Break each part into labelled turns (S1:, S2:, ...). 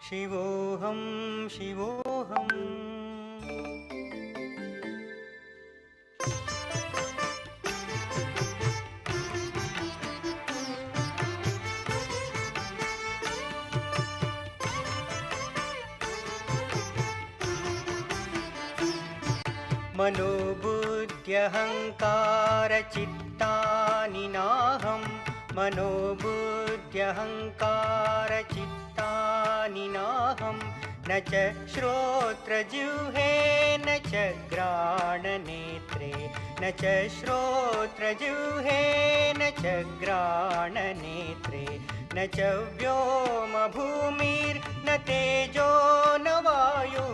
S1: शिवोऽहं शिवोऽहम्। मनोबुद्ध्यहङ्कारचित्तानि नाहं। मनोबुद्ध्यहङ्कारचित्तानि नाहं। न च श्रोत्रजिह्वे न च घ्राणनेत्रे। न च श्रोत्रजिह्वे न च घ्राणनेत्रे। न च व्योमभूमिर्न तेजो न वायु।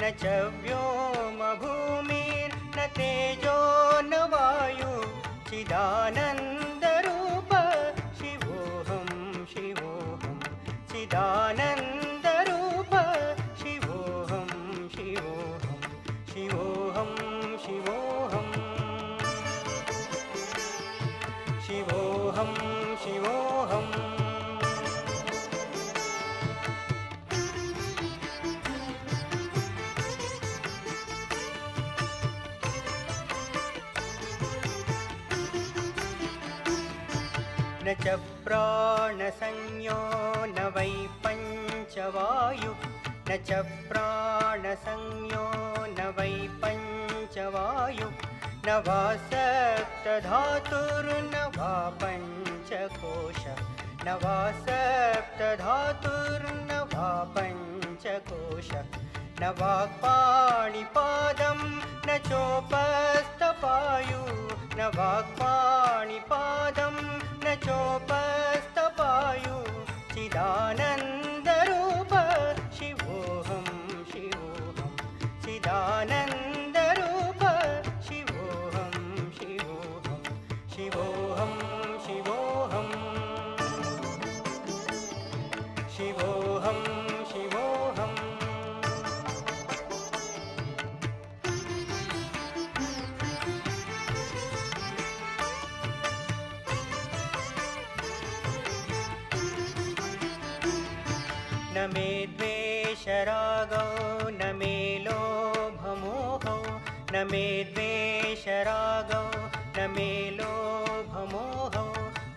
S1: न च व्योमभूमिर्न तेजो न वायु। चिदानन्दरूप शिवोऽहं शिवोऽहं। चिदानन्दरूप शिवोऽहं शिवोऽहं। शिवोऽहं शिवोऽहम्। शिवोऽहं शिवोऽहम्। न च प्राणसंज्ञो न वै पञ्चवायु। न च प्राणसंज्ञो न वै पञ्चवायु। न वा सप्तधातुर्न वा पञ्चकोश। न वा सप्तधातुर्न वा पञ्चकोश। न वाक्पाणिपादं न चोपस्थपायु। न वाक्पाणिपादं न चोपस्थपायु। चिदानन्दरूप शिवोऽहं शिवोऽहं। चिदानन्दरूप शिवोऽहं शिवोऽहं। शिवोऽहं शिवोऽहम्। शिवोऽहं शिवोऽहम्। न मे द्वेषरागौ न मे लोभमोहौ। न मे द्वेषरागौ न मे लोभमोहौ।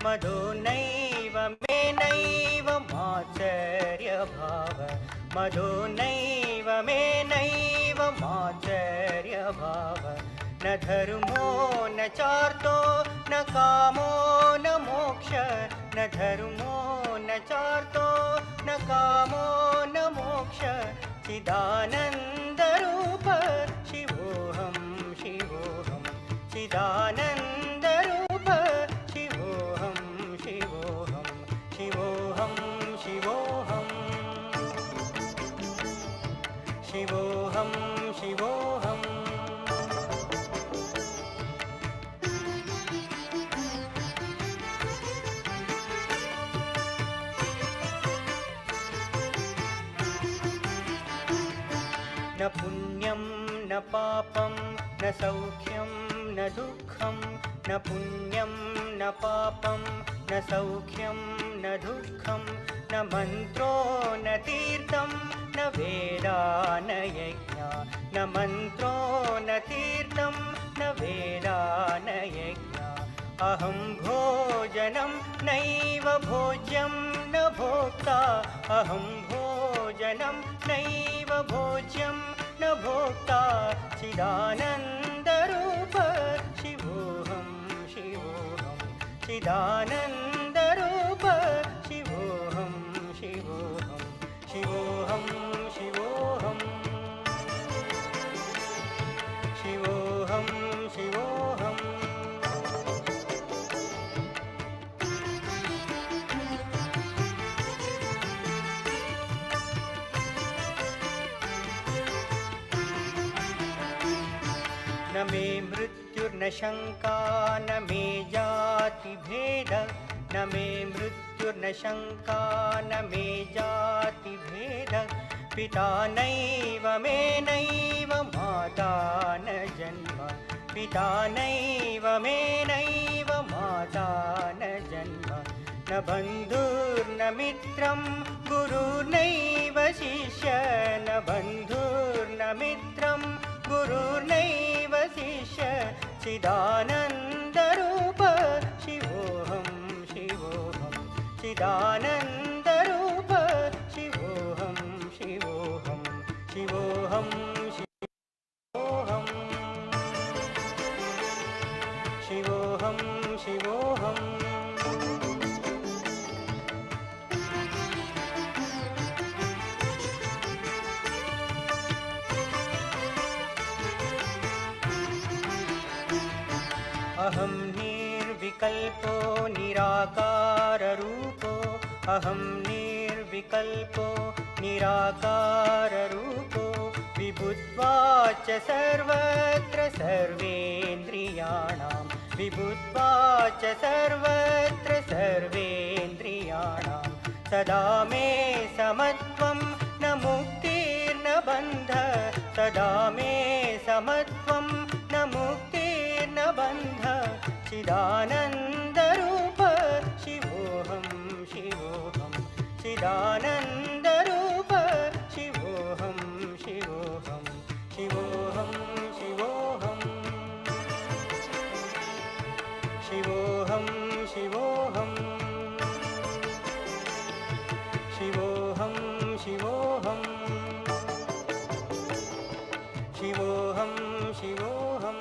S1: मदो नैव मे नैव मात्सर्यभाव। मदो नैव मे नैव मात्सर्यभाव। न धर्मो न चार्थो न कामो न मोक्ष। न धर्मो न चार्थो न कामो न मोक्ष। चिदानन्दरूप शिवोऽहं शिवोऽहं। चिदानन्दरूप शिवोऽहं शिवोऽहं। शिवोऽहं शिवोऽहम्। शिवोऽहं शिवोऽहम्। न पुण्यं न पापं न सौख्यं न दुःखं। न पुण्यं न पापं न सौख्यं न दुःखं। न मन्त्रो न तीर्थं न वेदा न यज्ञा। न मन्त्रो न तीर्थं न वेदा न यज्ञा। अहं भोजनं नैव भोज्यं न भोक्ता। अहं भोजनं नैव भोज्यं न भोक्ता। चिदानन्दरूप शिवोऽहं शिवोऽहं। चिदानन्दरूप शिवोऽहं शिवोऽहं। शिवोऽहं शिवोऽहम्। शिवोऽहं शिवोऽहम्। न मे मृत्युर्न शङ्का न मे जातिभेद। न मे मृत्युर्न शङ्का न मे जातिभेद। पिता नैव मे नैव माता न जन्म। पिता नैव मे नैव माता न जन्म। न बन्धुर्न मित्रं गुरुर्नैव बन्धुर्न मित्रं गुरुर्नैव शिष्य चिदानन्दरूप शिवोऽहं शिवोऽहं चिदानन्दरूप शिवोऽहं शिवोऽहं शिवोऽहं शिवोऽहं शिवोऽहम् अहं निर्विकल्पो निराकाररूपो अहं निर्विकल्पो निराकाररूपो विभुत्वाच्च सर्वत्र सर्वेन्द्रियाणां विभुत्वाच्च सर्वत्र सर्वेन्द्रियाणां सदा मे समत्वं न मुक्तिर्न बन्धः सदा मे समत्वं न मुक्तिर्न बन्धः चिदानन्दरूप शिवोऽहं शिवोऽहं चिदानन्दरूप शिवोऽहं शिवोऽहं शिवोऽहं शिवोऽहं शिवोऽहं शिवोऽहं शिवोऽहं शिवोऽहं शिवोऽहं शिवोऽहं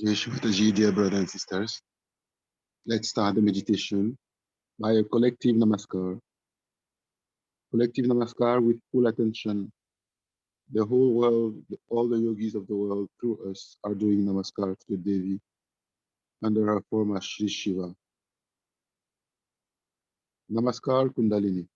S2: Jai Shivataji, dear brothers and sisters. Let's start the meditation by a collective namaskar. Collective namaskar with full attention. The whole world, all the yogis of the world through us are doing namaskar to Devi under her form as Shri Shiva. Namaskar Kundalini.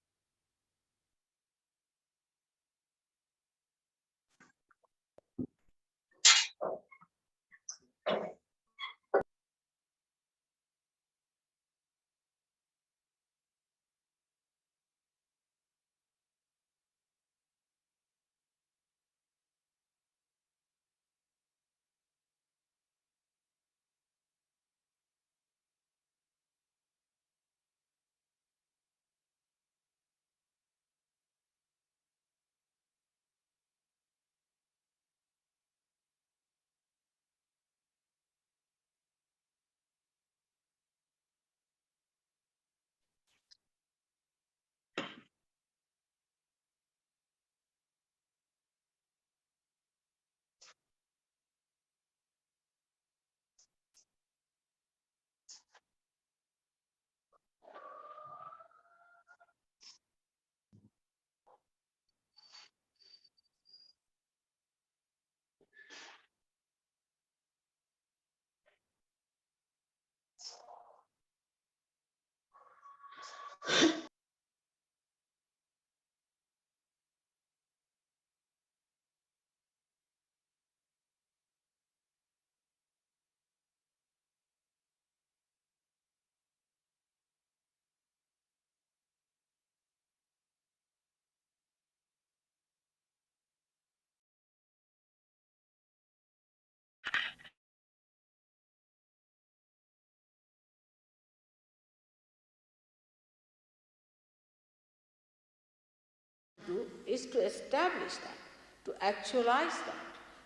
S3: Is to establish that, to actualize that,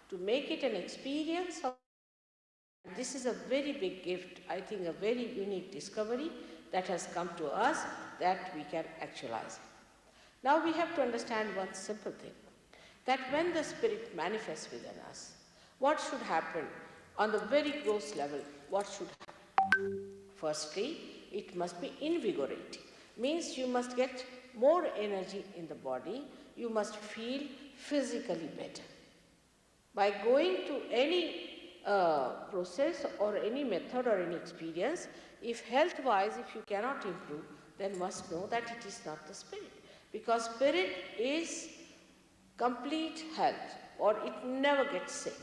S3: to make it an experience of. This is a very big gift, I think a very unique discovery that has come to us that we can actualize. Now we have to understand one simple thing, that when the spirit manifests within us, what should happen on the very gross level, what should happen? Firstly, it must be invigorating, means you must get more energy in the body, you must feel physically better. By going to any process or any method or any experience, if health-wise, if you cannot improve, then must know that it is not the spirit. Because spirit is complete health, or it never gets sick.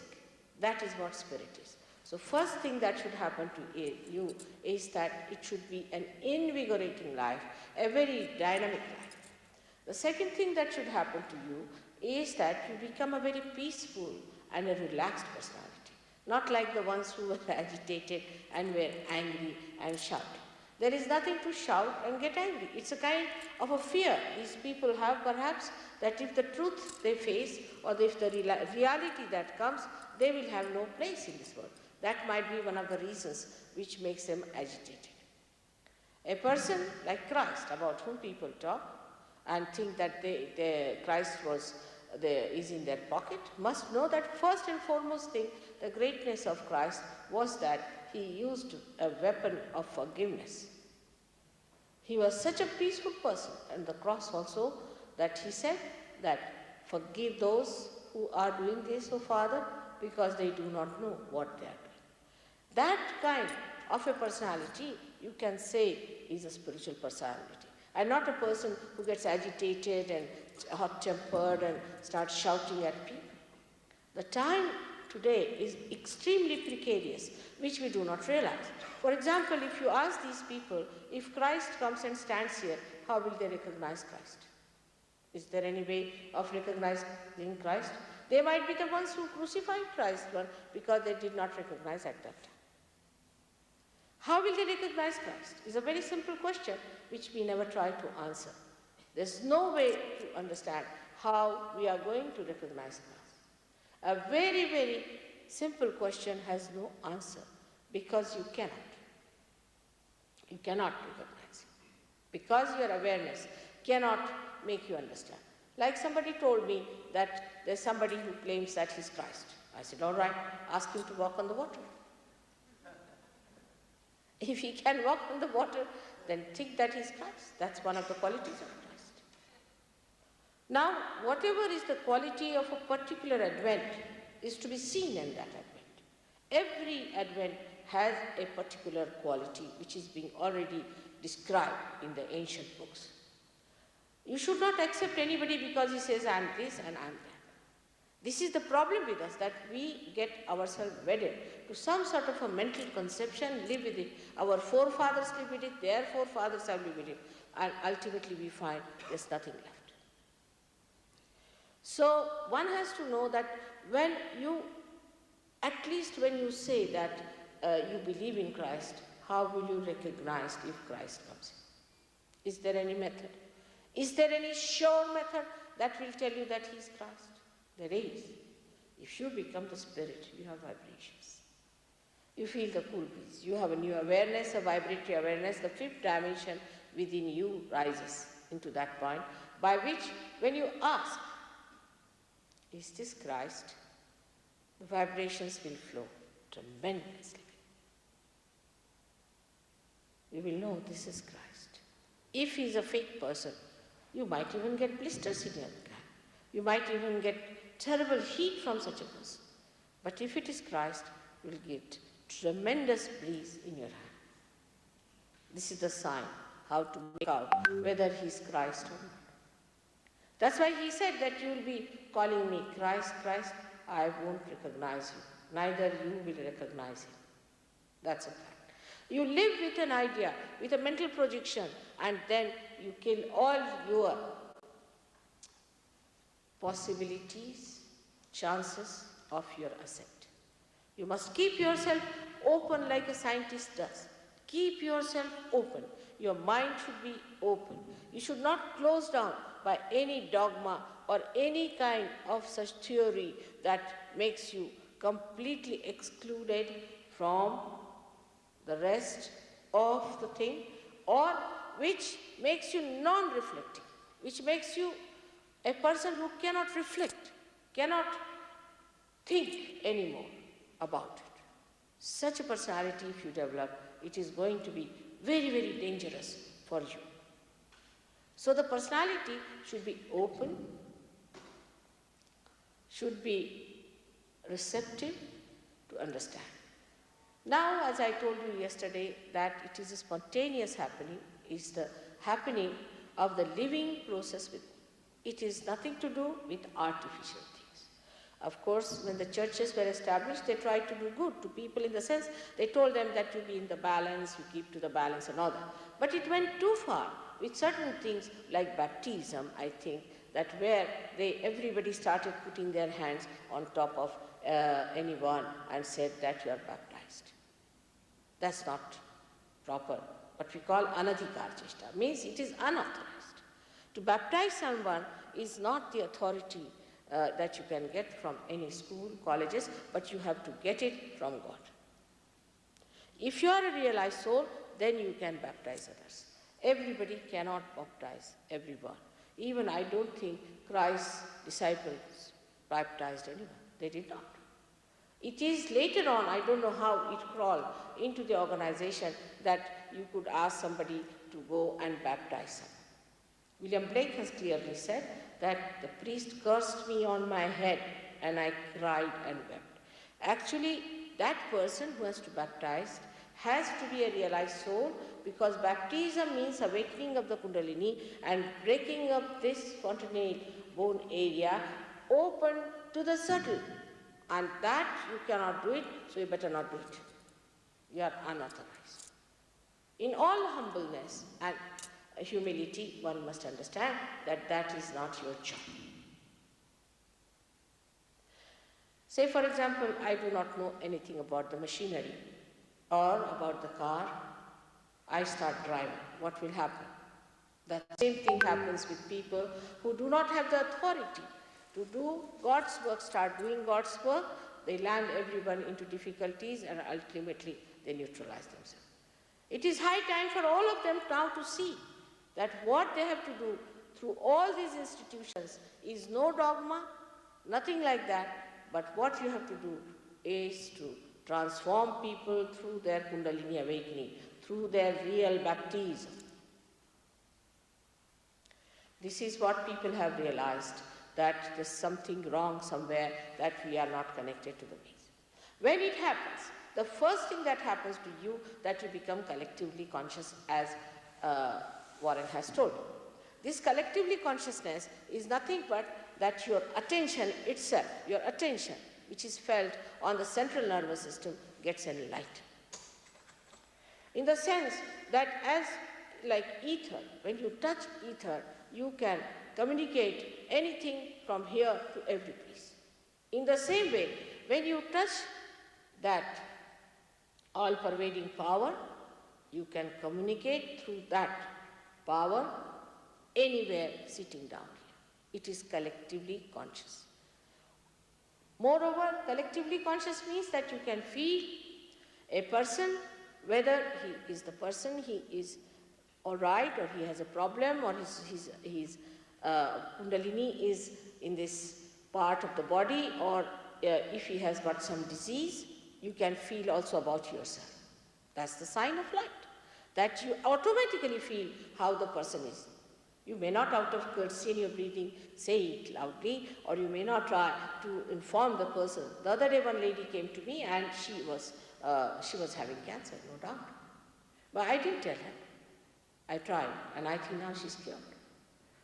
S3: That is what spirit is. So first thing that should happen to you is that it should be an invigorating life, a very dynamic life. The second thing that should happen to you is that you become a very peaceful and a relaxed personality, not like the ones who were agitated and were angry and shouting. There is nothing to shout and get angry. It's a kind of a fear these people have perhaps, that if the truth they face or if the reality that comes, they will have no place in this world. That might be one of the reasons which makes them agitated. A person like Christ, about whom people talk and think that Christ is in their pocket, must know that first and foremost thing, the greatness of Christ was that he used a weapon of forgiveness. He was such a peaceful person, and the cross also, that he said that forgive those who are doing this, O Father, because they do not know what they are doing. That kind of a personality, you can say, is a spiritual personality, and not a person who gets agitated and hot-tempered and starts shouting at people. The time today is extremely precarious, which we do not realize. For example, if you ask these people, if Christ comes and stands here, how will they recognize Christ? Is there any way of recognizing Christ? They might be the ones who crucified Christ because they did not recognize at that time. How will they recognize Christ? Is a very simple question which we never try to answer. There's no way to understand how we are going to recognize Christ. A very, very simple question has no answer, because you cannot. You cannot recognize him, because your awareness cannot make you understand. Like somebody told me that there's somebody who claims that he's Christ. I said, all right, ask him to walk on the water. If he can walk on the water, then think that he's Christ. That's one of the qualities of Christ. Now, whatever is the quality of a particular advent is to be seen in that advent. Every advent has a particular quality which is being already described in the ancient books. You should not accept anybody because he says, I'm this and I'm that. This is the problem with us, that we get ourselves wedded to some sort of a mental conception, live with it. Our forefathers live with it, their forefathers have lived with it, and ultimately we find there's nothing left. So one has to know that when you, at least when you say that you believe in Christ, how will you recognize if Christ comes in? Is there any method? Is there any sure method that will tell you that he is Christ? There is. If you become the spirit, you have vibrations. You feel the cool breeze. You have a new awareness, a vibratory awareness. The fifth dimension within you rises into that point, by which, when you ask, is this Christ? The vibrations will flow tremendously. You will know this is Christ. If he is a fake person, you might even get blisters in your hand. You might even get terrible heat from such a person. But if it is Christ, you will get tremendous breeze in your hand. This is the sign how to make out whether he is Christ or not. That's why he said that you will be calling me Christ, Christ, I won't recognize you. Neither you will recognize him. That's a fact. You live with an idea, with a mental projection, and then you kill all your possibilities, chances of your ascent. You must keep yourself open like a scientist does. Keep yourself open. Your mind should be open. You should not close down by any dogma or any kind of such theory that makes you completely excluded from the rest of the thing, or which makes you non-reflective, which makes you a person who cannot reflect, cannot think anymore about it. Such a personality, if you develop, it is going to be very, very dangerous for you. So the personality should be open, should be receptive to understand. Now, as I told you yesterday, that it is a spontaneous happening, is the happening of the living process with. It is nothing to do with artificial things. Of course, when the churches were established, they tried to do good to people, in the sense they told them that you be in the balance, you keep to the balance and all that. But it went too far. with certain things like baptism, I think, that where everybody started putting their hands on top of anyone and said that you are baptized. That's not proper. What we call anadhikar cheshta, means it is unauthorized. To baptize someone is not the authority that you can get from any school, colleges, but you have to get it from God. If you are a realized soul, then you can baptize others. Everybody cannot baptize everyone. Even I don't think Christ's disciples baptized anyone. They did not. It is later on, I don't know how it crawled into the organization, that you could ask somebody to go and baptize someone. William Blake has clearly said that the priest cursed me on my head and I cried and wept. Actually, that person who has to baptize has to be a realized soul, because baptism means awakening of the Kundalini and breaking up this fontanelle bone area open to the subtle. And that you cannot do it, so you better not do it. You are unauthorized. In all humbleness and humility, one must understand that that is not your job. Say, for example, I do not know anything about the machinery or about the car. I start driving. What will happen? The same thing happens with people who do not have the authority to do God's work, start doing God's work. They land everyone into difficulties and ultimately they neutralize themselves. It is high time for all of them now to see that what they have to do through all these institutions is no dogma, nothing like that, but what you have to do is to transform people through their Kundalini awakening, through their real baptism. This is what people have realized, that there's something wrong somewhere, that we are not connected to the base. When it happens, the first thing that happens to you, that you become collectively conscious, as Warren has told you. This collectively consciousness is nothing but that your attention itself, your attention, which is felt on the central nervous system, gets enlightened. In the sense that as like ether, when you touch ether, you can communicate anything from here to every place. In the same way, when you touch that all-pervading power, you can communicate through that power anywhere sitting down here. It is collectively conscious. Moreover, collectively conscious means that you can feel a person, whether he is the person, he is all right, or he has a problem, or his Kundalini is in this part of the body, or if he has got some disease, you can feel also about yourself. That's the sign of light, that you automatically feel how the person is. You may not, out of courtesy in your breathing, say it loudly, or you may not try to inform the person. The other day one lady came to me and she was having cancer, no doubt. But I didn't tell her. I tried, and I think now she's cured.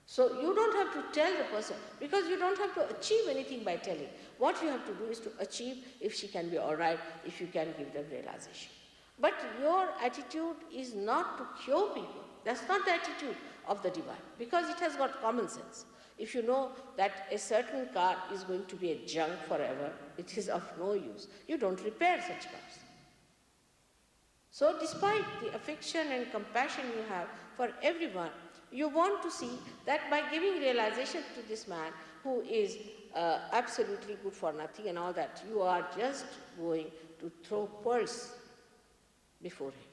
S3: So you don't have to tell the person, because you don't have to achieve anything by telling. What you have to do is to achieve if she can be all right, if you can give them realization. But your attitude is not to cure people. That's not the attitude of the divine, because it has got common sense. If you know that a certain car is going to be a junk forever, it is of no use. You don't repair such cars. So despite the affection and compassion you have for everyone, you want to see that by giving realization to this man who is absolutely good for nothing and all that, you are just going to throw pearls before him.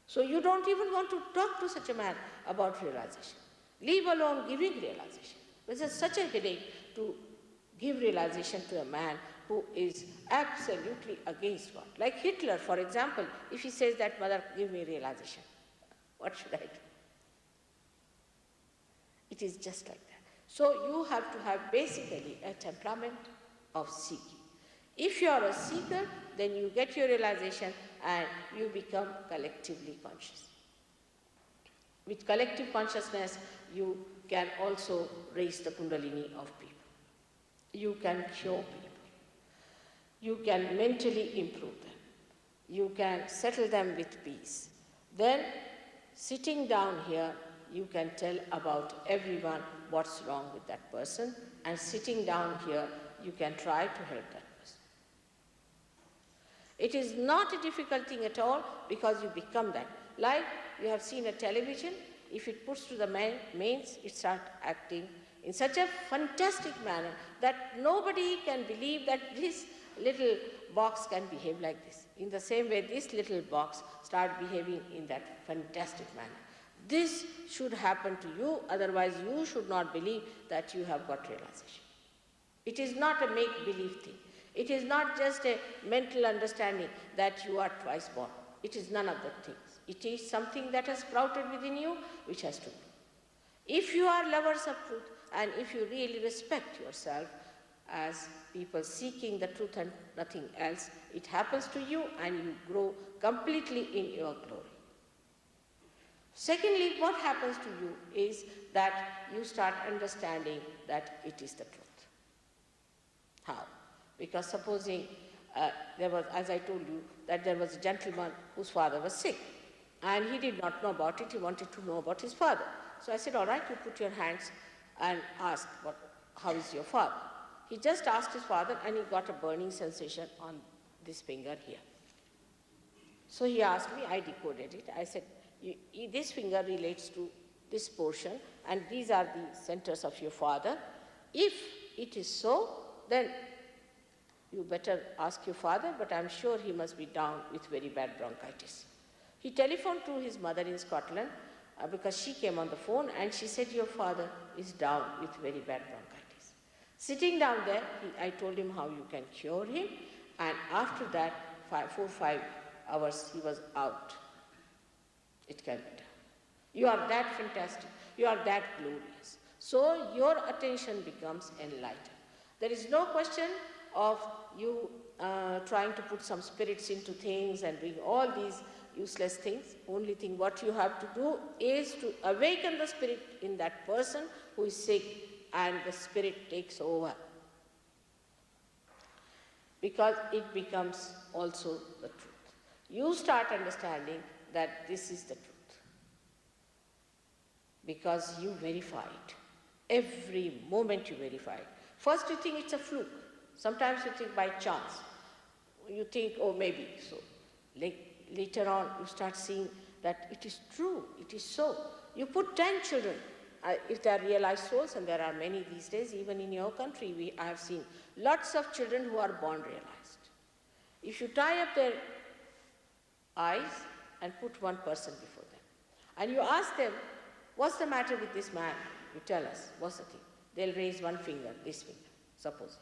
S3: So you don't even want to talk to such a man about realization. Leave alone giving realization. This is such a headache to give realization to a man who is absolutely against God. Like Hitler, for example, if he says that, "Mother, give me realization," what should I do? It is just like that. So you have to have basically a temperament of seeking. If you are a seeker, then you get your realization and you become collectively conscious. With collective consciousness, you can also raise the Kundalini of people. You can cure people. You can mentally improve them. You can settle them with peace. Then, sitting down here you can tell about everyone what's wrong with that person, and sitting down here, you can try to help that person. It is not a difficult thing at all because you become that. Like you have seen a television, if it puts to the mains, it starts acting in such a fantastic manner that nobody can believe that this little box can behave like this. In the same way, this little box starts behaving in that fantastic manner. This should happen to you, otherwise you should not believe that you have got realization. It is not a make-believe thing. It is not just a mental understanding that you are twice born. It is none of the things. It is something that has sprouted within you, which has to be. If you are lovers of truth, and if you really respect yourself as people seeking the truth and nothing else, it happens to you and you grow completely in your glory. Secondly, what happens to you is that you start understanding that it is the truth. How? Because supposing there was, as I told you, that there was a gentleman whose father was sick, and he did not know about it, he wanted to know about his father. So I said, all right, you put your hands and ask, how is your father? He just asked his father and he got a burning sensation on this finger here. So he asked me, I decoded it. I said, this finger relates to this portion and these are the centers of your father. If it is so, then you better ask your father, but I'm sure he must be down with very bad bronchitis. He telephoned to his mother in Scotland because she came on the phone and she said, your father is down with very bad bronchitis. Sitting down there, I told him how you can cure him, and after that, 4 or 5 hours, he was out. It can be done. You are that fantastic. You are that glorious. So your attention becomes enlightened. There is no question of you trying to put some spirits into things and doing all these useless things. Only thing what you have to do is to awaken the spirit in that person who is sick, and the spirit takes over. Because it becomes also the truth. You start understanding that this is the truth. Because you verify it. Every moment you verify it. First you think it's a fluke. Sometimes you think by chance. You think, oh, maybe so. Later on, you start seeing that it is true, it is so. You put 10 children, if they are realized souls, and there are many these days, even in your country, I have seen lots of children who are born realized. If you tie up their eyes and put one person before them, and you ask them, what's the matter with this man? You tell us, what's the thing? They'll raise one finger, this finger, supposing.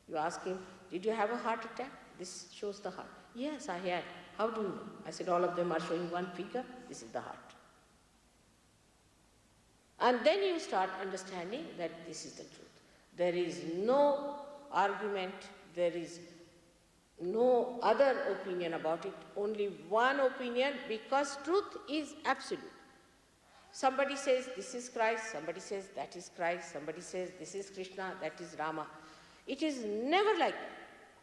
S3: You ask him, did you have a heart attack? This shows the heart. Yes, I had. How do you know? I said, all of them are showing one finger. This is the heart. And then you start understanding that this is the truth. There is no argument. There is no other opinion about it. Only one opinion, because truth is absolute. Somebody says, this is Christ. Somebody says, that is Christ. Somebody says, this is Krishna, that is Rama. It is never like that.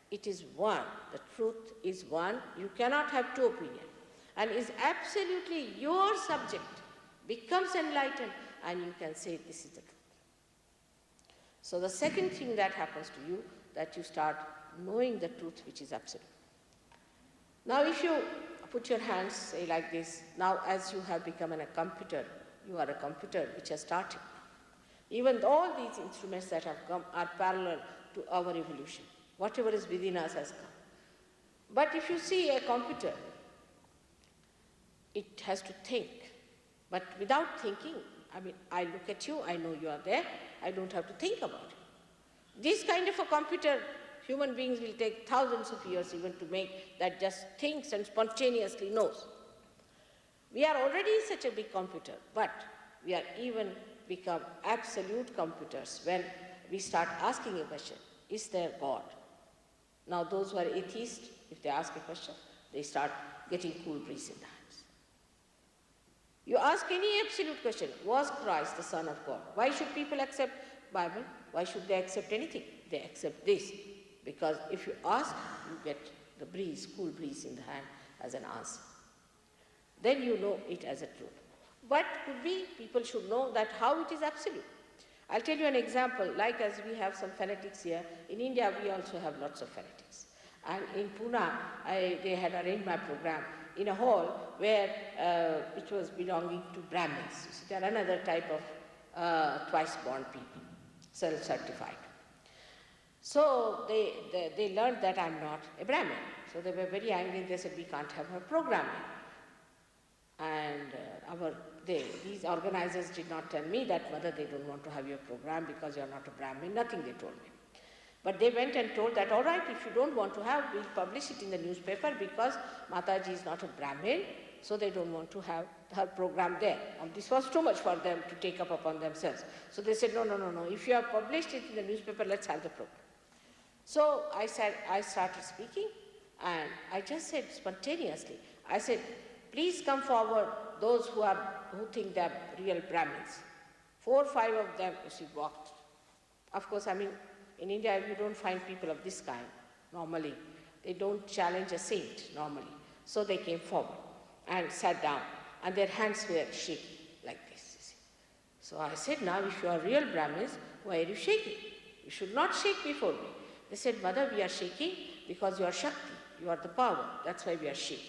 S3: It is one. The truth is one. You cannot have two opinions. And is absolutely your subject becomes enlightened, and you can say this is the truth. So the second thing that happens to you, that you start knowing the truth which is absolute. Now if you put your hands, say like this, now as you have become a computer, you are a computer which has started. Even all these instruments that have come are parallel to our evolution. Whatever is within us has come. But if you see a computer, it has to think. But without thinking, I look at you, I know you are there, I don't have to think about it. This kind of a computer, human beings will take thousands of years even to make, that just thinks and spontaneously knows. We are already such a big computer, but we are even become absolute computers when we start asking a question, is there God? Now those who are atheists, if they ask a question, they start getting cool breeze in the hands. You ask any absolute question, was Christ the Son of God? Why should people accept Bible? Why should they accept anything? They accept this. Because if you ask, you get the breeze, cool breeze in the hand as an answer. Then you know it as a truth. But could be, people should know that how it is absolute. I'll tell you an example, like as we have some fanatics here, in India we also have lots of fanatics. And in Pune, they had arranged my program in a hall where it was belonging to Brahmins. You see, they are another type of twice-born people, self-certified. So they learned that I'm not a Brahmin. So they were very angry. They said, we can't have her program here. And these organizers did not tell me that, Mother, they don't want to have your program because you're not a Brahmin. Nothing they told me. But they went and told that, all right, if you don't want to have, we'll publish it in the newspaper because Mataji is not a Brahmin, so they don't want to have her program there. And this was too much for them to take up upon themselves. So they said, no, if you have published it in the newspaper, let's have the program. So I started speaking, and I just said spontaneously, I said, please come forward, those who think they are real Brahmins. 4 or 5 of them, you see, walked. Of course, I mean, in India, you don't find people of this kind, normally. They don't challenge a saint, normally. So they came forward and sat down, and their hands were shaking like this, you see. So I said, now, if you are real Brahmins, why are you shaking? You should not shake before me. They said, Mother, we are shaking because you are Shakti, you are the power, that's why we are shaking.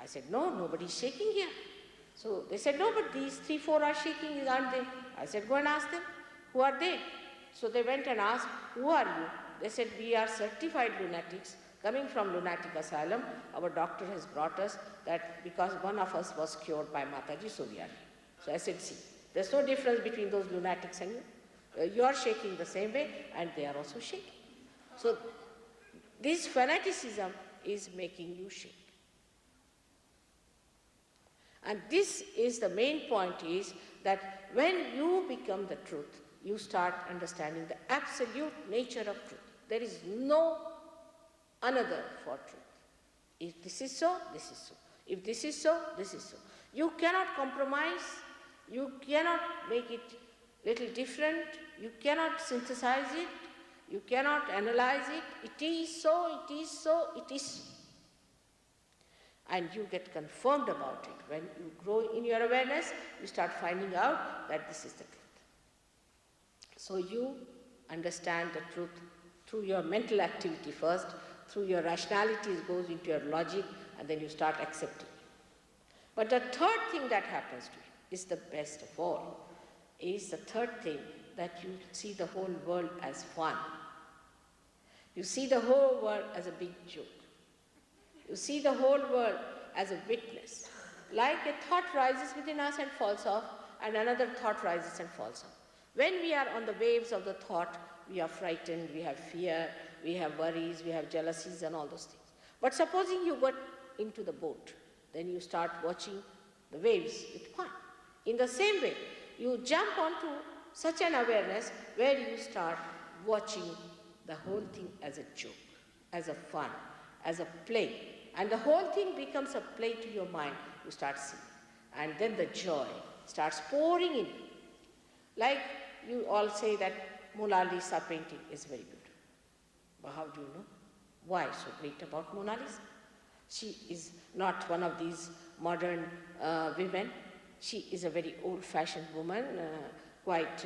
S3: I said, no, nobody is shaking here. So they said, no, but these 3, 4 are shaking, aren't they? I said, go and ask them, who are they? So they went and asked, who are you? They said, we are certified lunatics coming from lunatic asylum. Our doctor has brought us that because one of us was cured by Mataji, so we are here. So I said, see, there's no difference between those lunatics and you. You are shaking the same way and they are also shaking. So this fanaticism is making you shake. And this is the main point, is that when you become the truth, you start understanding the absolute nature of truth. There is no another for truth. If this is so, this is so. If this is so, this is so. You cannot compromise, you cannot make it little different, you cannot synthesize it, you cannot analyze it. It is so, it is so, it is so. And you get confirmed about it. When you grow in your awareness, you start finding out that this is the truth. So you understand the truth through your mental activity first, through your rationality, it goes into your logic, and then you start accepting. But the third thing that happens to you is the best of all, is the third thing, that you see the whole world as fun. You see the whole world as a big joke. You see the whole world as a witness. Like a thought rises within us and falls off, and another thought rises and falls off. When we are on the waves of the thought, we are frightened, we have fear, we have worries, we have jealousies and all those things. But supposing you got into the boat, then you start watching the waves with fun. In the same way, you jump onto such an awareness where you start watching the whole thing as a joke, as a fun, as a play. And the whole thing becomes a play to your mind, you start seeing. And then the joy starts pouring in. Like you all say that Mona Lisa painting is very beautiful. But how do you know? Why so great about Mona Lisa? She is not one of these modern women. She is a very old-fashioned woman, quite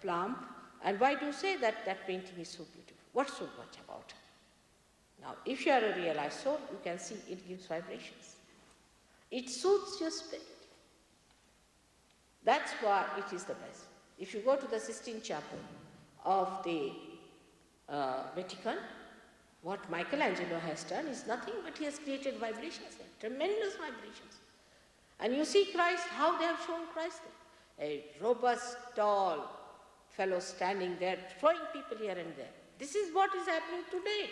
S3: plump. And why do you say that that painting is so beautiful? What's so much about her? Now, if you are a realized soul, you can see it gives vibrations. It suits your spirit. That's why it is the best. If you go to the Sistine Chapel of the Vatican, what Michelangelo has done is nothing but he has created vibrations there, tremendous vibrations. And you see Christ, how they have shown Christ there. A robust, tall fellow standing there, throwing people here and there. This is what is happening today.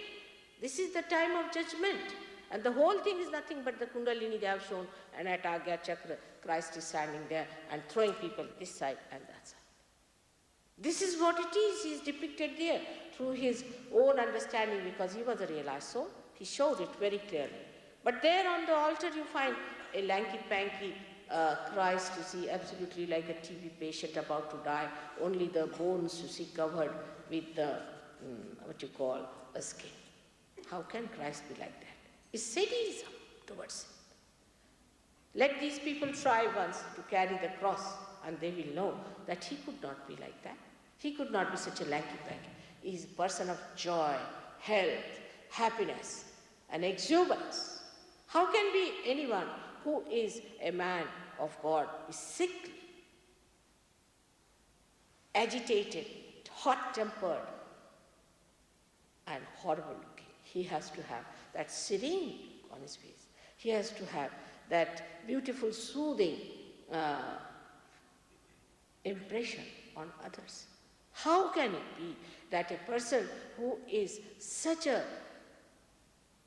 S3: This is the time of judgment. And the whole thing is nothing but the Kundalini they have shown, and at Agya Chakra, Christ is standing there and throwing people this side and that side. This is what it is. He is depicted there through his own understanding, because he was a realized soul. He showed it very clearly. But there on the altar you find a lanky-panky Christ, you see, absolutely like a TB patient about to die, only the bones, you see, covered with the, what you call, a skin. How can Christ be like that? It's sadism towards him. Let these people try once to carry the cross, and they will know that he could not be like that. He could not be such a lanky-panky. He is a person of joy, health, happiness, and exuberance. How can be anyone who is a man of God is sickly, agitated, hot-tempered, and horrible looking? He has to have that serene on his face. He has to have that beautiful, soothing impression on others. How can it be that a person who is such a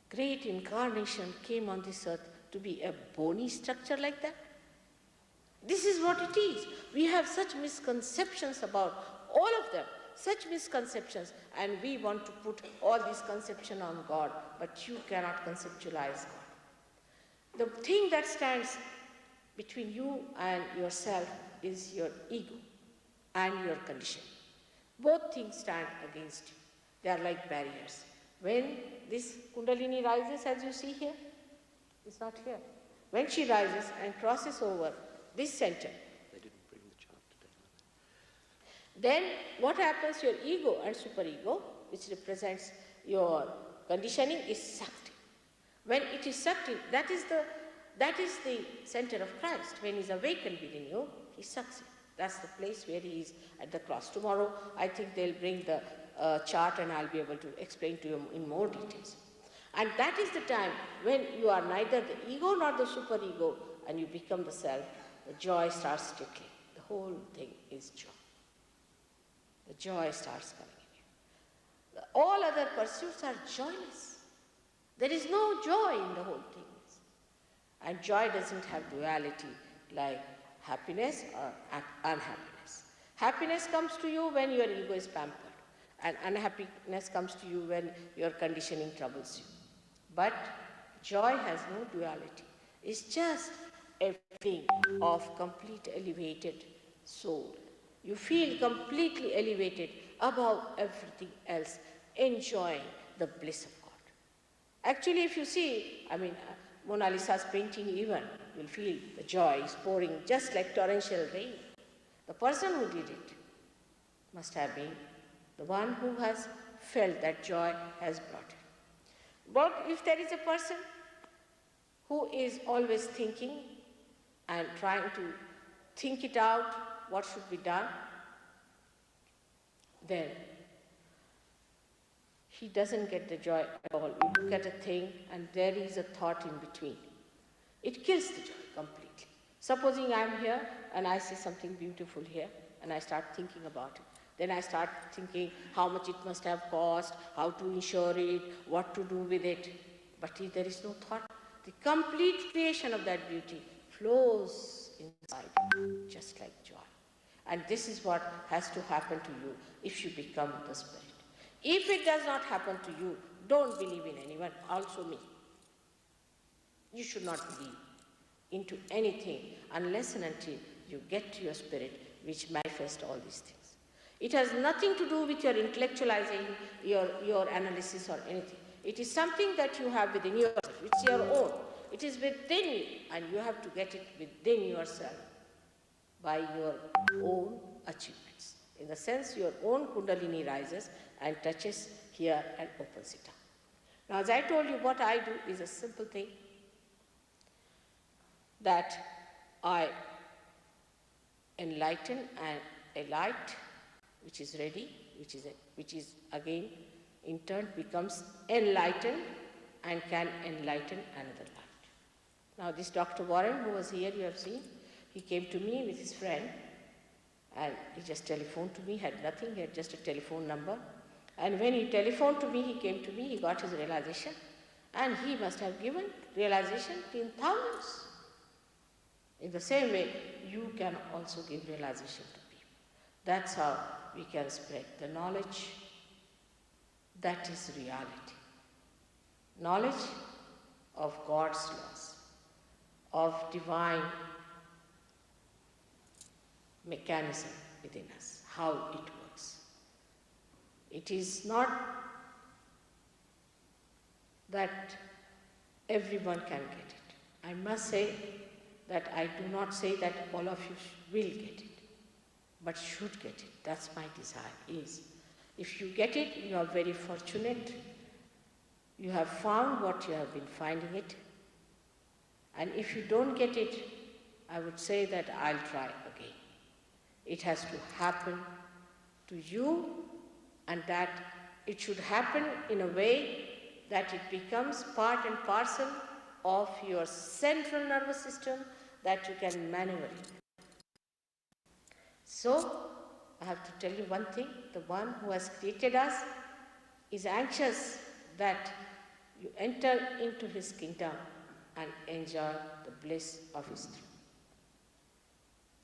S3: great incarnation came on this earth to be a bony structure like that? This is what it is. We have such misconceptions about all of them, such misconceptions, and we want to put all these conceptions on God, but you cannot conceptualize God. The thing that stands between you and yourself is your ego and your condition. Both things stand against you. They are like barriers. When this Kundalini rises, as you see here, it's not here. When she rises and crosses over this center,
S4: They didn't bring the chart today.
S3: then what happens? Your ego and superego, which represents your conditioning, is sucked in. When it is sucked in, that is the center of Christ. When he is awakened within you, he sucks in. That's the place where he is at the cross. Tomorrow, I think they'll bring the chart and I'll be able to explain to you in more details. And that is the time when you are neither the ego nor the superego and you become the self. The joy starts trickling. The whole thing is joy. The joy starts coming in you. All other pursuits are joyless. There is no joy in the whole thing. And joy doesn't have duality like happiness or unhappiness. Happiness comes to you when your ego is pampered, and unhappiness comes to you when your conditioning troubles you. But joy has no duality. It's just a feeling of complete elevated soul. You feel completely elevated above everything else, enjoying the bliss of God. Actually, if you see, Mona Lisa's painting even, you'll feel the joy is pouring just like torrential rain. The person who did it must have been the one who has felt that joy has brought it. But if there is a person who is always thinking and trying to think it out, what should be done, then he doesn't get the joy at all. You look at a thing and there is a thought in between. It kills the joy completely. Supposing I'm here and I see something beautiful here and I start thinking about it. Then I start thinking how much it must have cost, how to insure it, what to do with it. But if there is no thought, the complete creation of that beauty flows inside you, just like joy. And this is what has to happen to you if you become the Spirit. If it does not happen to you, don't believe in anyone, also me. You should not believe into anything unless and until you get to your spirit which manifests all these things. It has nothing to do with your intellectualizing, your analysis or anything. It is something that you have within yourself. It's your own. It is within you and you have to get it within yourself by your own achievements. In the sense your own Kundalini rises and touches here and opens it up. Now, as I told you, what I do is a simple thing that I enlighten and a light which is ready, which is again in turn becomes enlightened and can enlighten another light. Now, this Dr. Warren, who was here, you have seen, he came to me with his friend and he just telephoned to me, had nothing, he had just a telephone number. And when he telephoned to me, he came to me, he got his realization, and he must have given realization in thousands. In the same way, you can also give realization to people. That's how we can spread the knowledge that is reality. Knowledge of God's laws, of divine mechanism within us, how it works. It is not that everyone can get it. I must say that I do not say that all of you will get it, but should get it. That's my desire is. If you get it, you are very fortunate. You have found what you have been finding it. And if you don't get it, I would say that I'll try again. It has to happen to you, and that it should happen in a way that it becomes part and parcel of your central nervous system that you can maneuver it. So, I have to tell you one thing, the one who has created us is anxious that you enter into his kingdom and enjoy the bliss of his throne.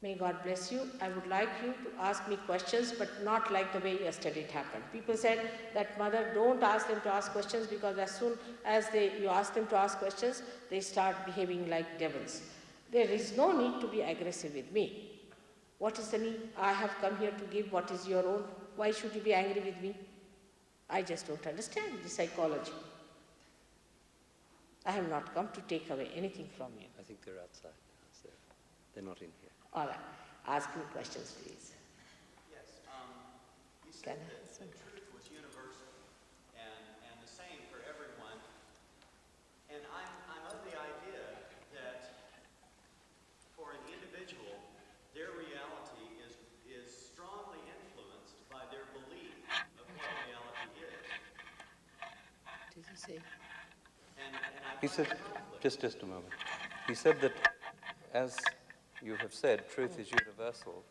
S3: May God bless you. I would like you to ask me questions, but not like the way yesterday it happened. People said that, Mother, don't ask them to ask questions, because as soon as you ask them to ask questions, they start behaving like devils. There is no need to be aggressive with me. What is the need? I have come here to give what is your own. Why should you be angry with me? I just don't understand the psychology. I have not come to take away anything from you.
S4: I think they're outside now, so they're not in here.
S3: All right. Ask me questions, please.
S5: Yes. You said that the truth was universal and the same for everyone. And I'm of the idea that for an individual, their reality is strongly influenced by their belief of what reality is.
S3: Did you say?
S5: And I
S4: He said,
S5: conflict.
S4: just a moment. He said that, as you have said, truth is universal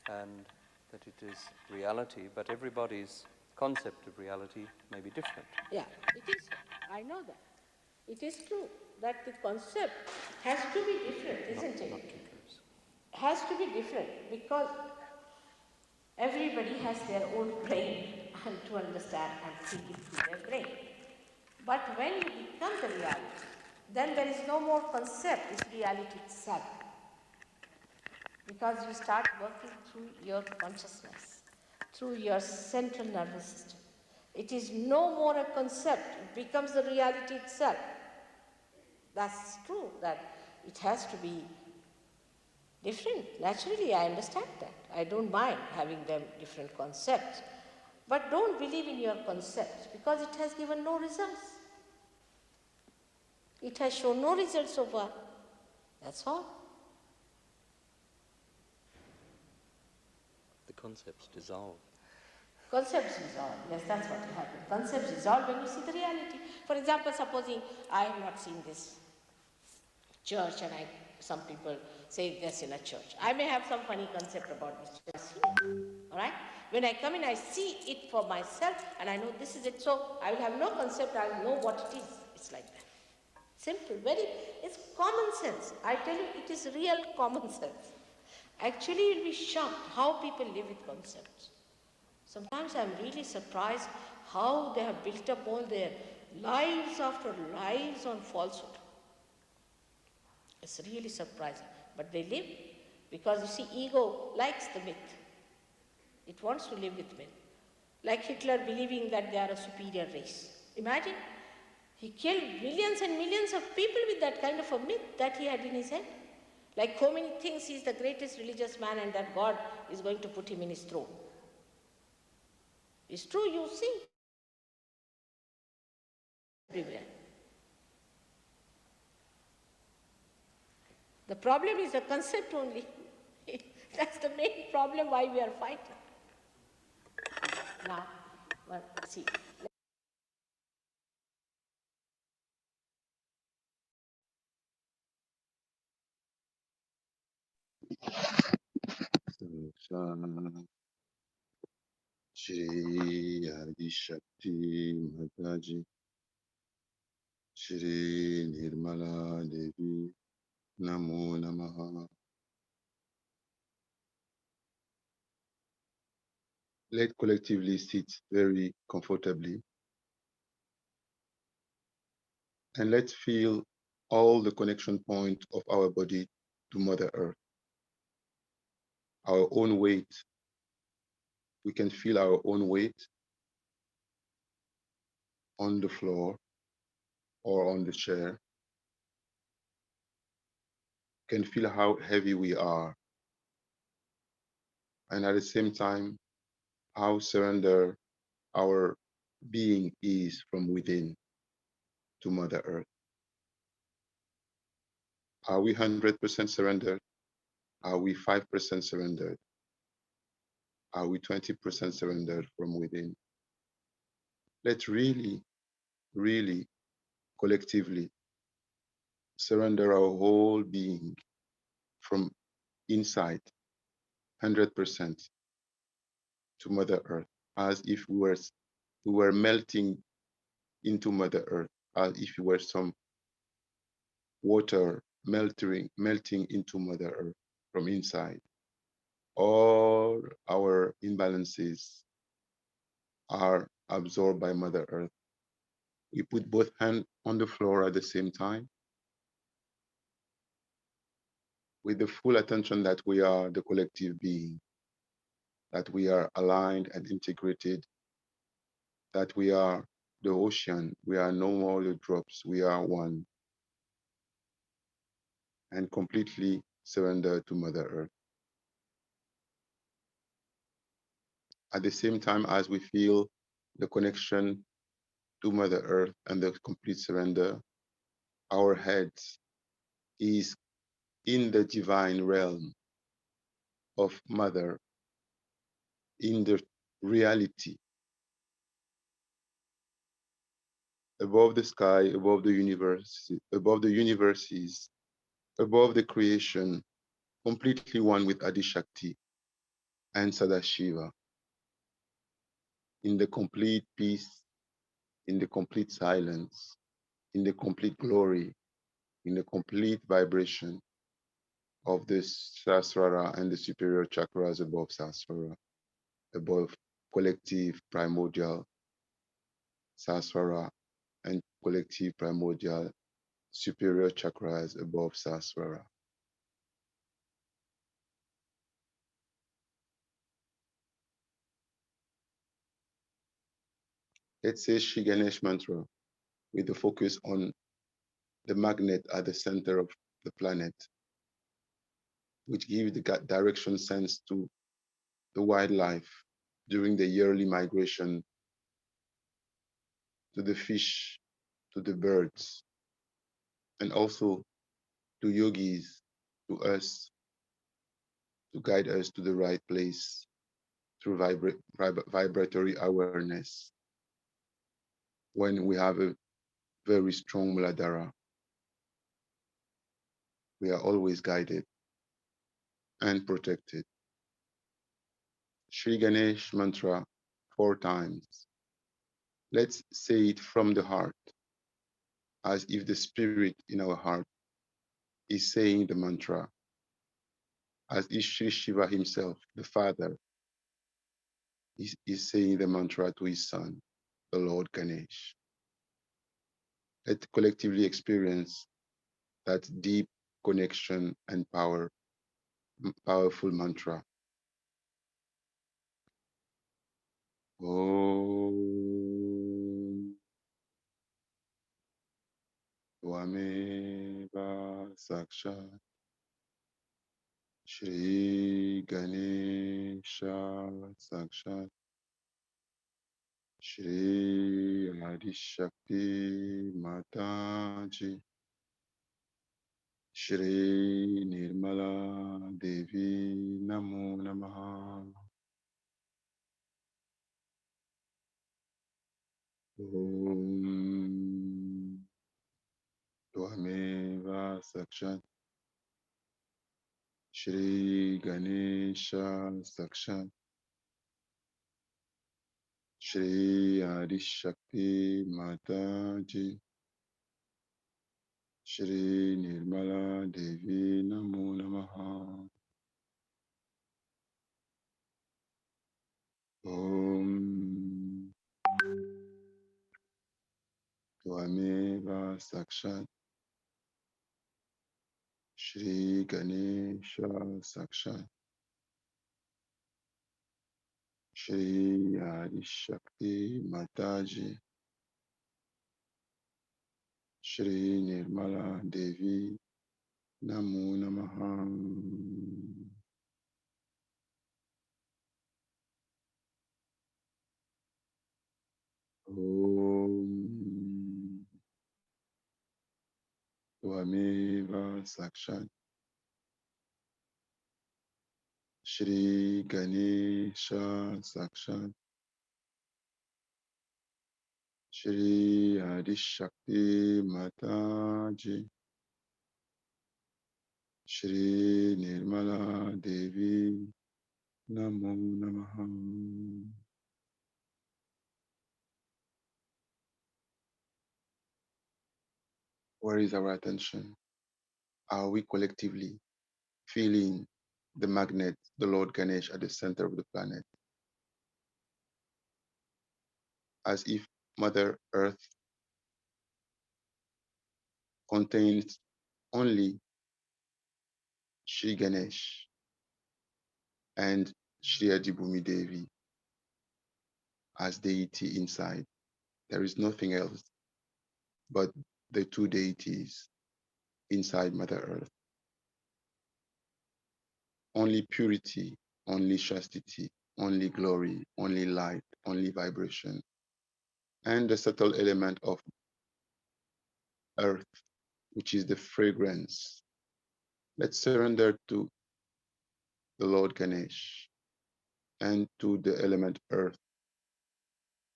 S4: and that it is reality, but everybody's concept of reality may be different.
S3: Yeah, it is. I know that. It is true that the concept has to be different, isn't it?
S4: Not too close.
S3: Has to be different, because everybody has their own brain and to understand and think it through their brain. But when you become the reality, then there is no more concept, it's reality itself. Because you start working through your consciousness, through your central nervous system. It is no more a concept, it becomes the reality itself. That's true, that it has to be different. Naturally, I understand that. I don't mind having them different concepts. But don't believe in your concepts, because it has given no results. It has shown no results so far. That's all.
S4: The concepts dissolve.
S3: Concepts dissolve. Yes, that's what happens. Concepts dissolve when you see the reality. For example, supposing I have not seen this church, and some people say this in a church. I may have some funny concept about this church. All right? When I come in, I see it for myself, and I know this is it. So I will have no concept. I will know what it is. It's like that. Simple, it's common sense. I tell you, it is real common sense. Actually, you'll be shocked how people live with concepts. Sometimes I'm really surprised how they have built up all their lives after lives on falsehood. It's really surprising. But they live, because you see, ego likes the myth. It wants to live with myth. Like Hitler believing that they are a superior race. Imagine, he killed millions and millions of people with that kind of a myth that he had in his head. Like Khomeini thinks he's the greatest religious man and that God is going to put him in his throne. It's true, you see. Everywhere. The problem is the concept only. That's the main problem why we are fighting. Now, well, see.
S2: Shri Adi Shakti Mataji, Shri Nirmala Devi, Namo Namaha. Let collectively sit very comfortably, and let's feel all the connection points of our body to Mother Earth. Our own weight. We can feel our own weight on the floor or on the chair. can feel how heavy we are, and at the same time, how surrender our being is from within to Mother Earth. Are we 100% surrendered? Are we 5% surrendered? Are we 20% surrendered from within? Let's really, really collectively surrender our whole being from inside, 100% to Mother Earth, as if we were melting into Mother Earth, as if we were some water melting into Mother Earth from inside. All our imbalances are absorbed by Mother Earth. We put both hands on the floor at the same time with the full attention that we are the collective being, that we are aligned and integrated, that we are the ocean, we are no more the drops, we are one, and completely surrender to Mother Earth. At the same time as we feel the connection to Mother Earth and the complete surrender, our head is in the divine realm of Mother, in the reality, above the sky, above the universe, above the universes, above the creation, completely one with Adi Shakti and Sadashiva, in the complete peace, in the complete silence, in the complete glory, in the complete vibration of the Sahasrara and the superior chakras above Sahasrara, above collective primordial Sahasrara and collective primordial superior chakras above Sahasrara. Let's say Shri Ganesh mantra with the focus on the magnet at the center of the planet, which gives the direction sense to the wildlife during the yearly migration, to the fish, to the birds, and also to yogis, to us, to guide us to the right place through vibratory awareness. When we have a very strong Muladhara, we are always guided and protected. Shri Ganesh mantra 4 times. Let's say it from the heart, as if the spirit in our heart is saying the mantra, as if Shri Shiva himself, the Father, is saying the mantra to his son, the Lord Ganesh. Let's collectively experience that deep connection and powerful mantra. Om Tvameva Sakshat Shri Ganesha Sakshat Shri Adishakti Mataji Shri Nirmala Devi Namo Namaha. Om Tvameva Sakshat Shri Ganesha Sakshat Shri Adishakti Mataji Shri Nirmala Devi Namo Namaha. Om Tvameva Sakshat Shri Ganesha Sakshat Shri Adishakti Mataji Shri Nirmala Devi Namo Namaha. Om Tvameva Sakshat Shri Ganesha Sakshat Shri Adishakti Mataji Shri Nirmala Devi Namo Namaha. Where is our attention? Are we collectively feeling the magnet, the Lord Ganesh at the center of the planet, as if Mother Earth contains only Shri Ganesh and Shri Adibhumi Devi as deity inside? There is nothing else but the two deities inside Mother Earth. Only purity, only chastity, only glory, only light, only vibration, and the subtle element of earth, which is the fragrance. Let's surrender to the Lord Ganesh and to the element earth,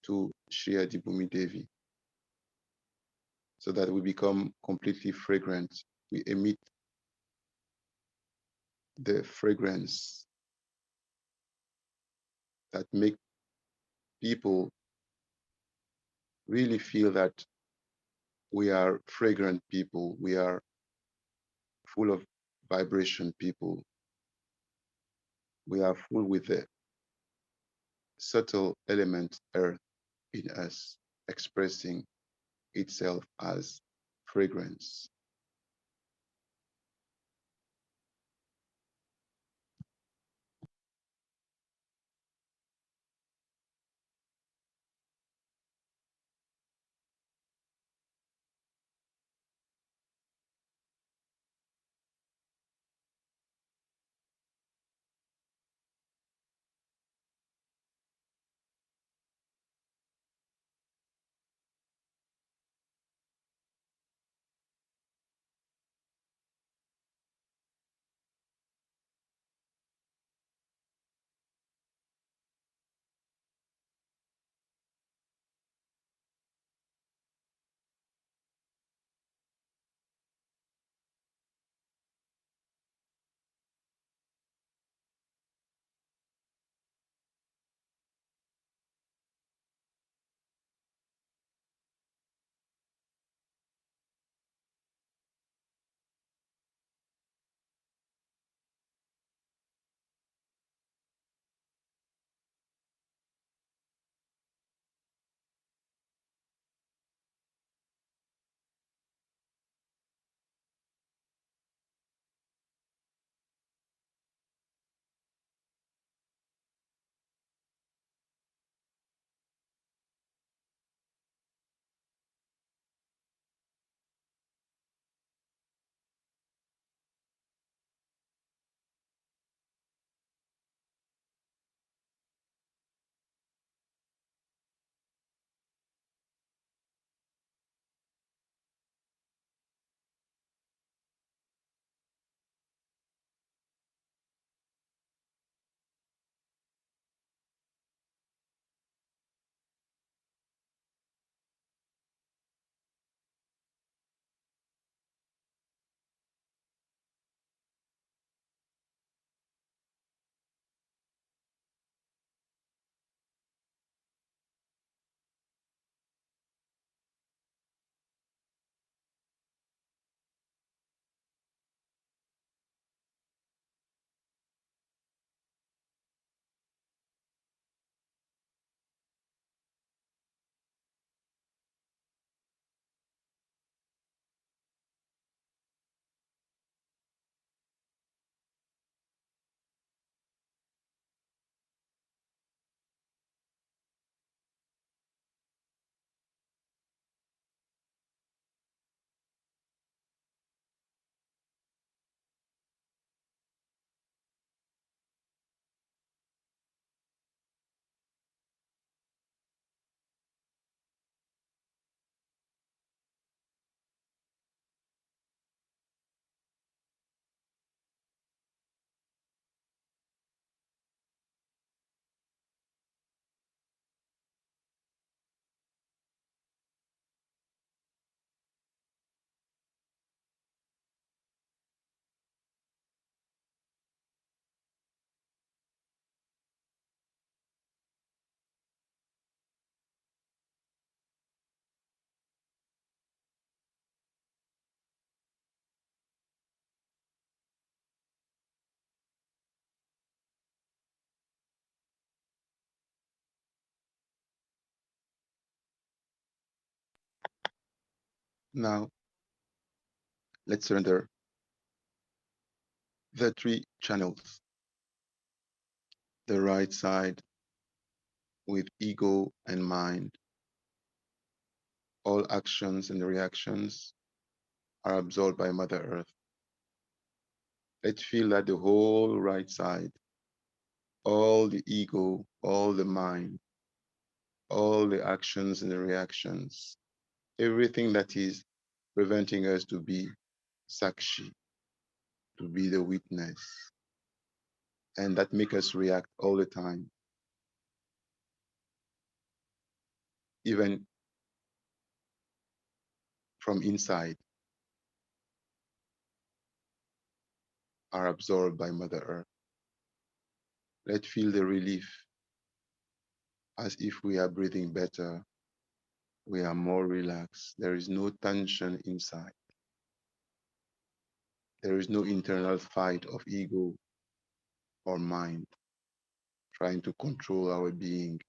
S2: to Shri Adibhumi Devi, so that we become completely fragrant. We emit the fragrance that make people really feel that we are fragrant people, we are full of vibration people, we are full with the subtle element earth in us, expressing itself as fragrance. Now, let's surrender the three channels. The right side with ego and mind. All actions and reactions are absorbed by Mother Earth. Let's feel that the whole right side, all the ego, all the mind, all the actions and the reactions, everything that is preventing us to be Sakshi, to be the witness, and that make us react all the time, even from inside, are absorbed by Mother Earth. Let's feel the relief as if we are breathing better, we are more relaxed. There is no tension inside. There is no internal fight of ego or mind trying to control our being.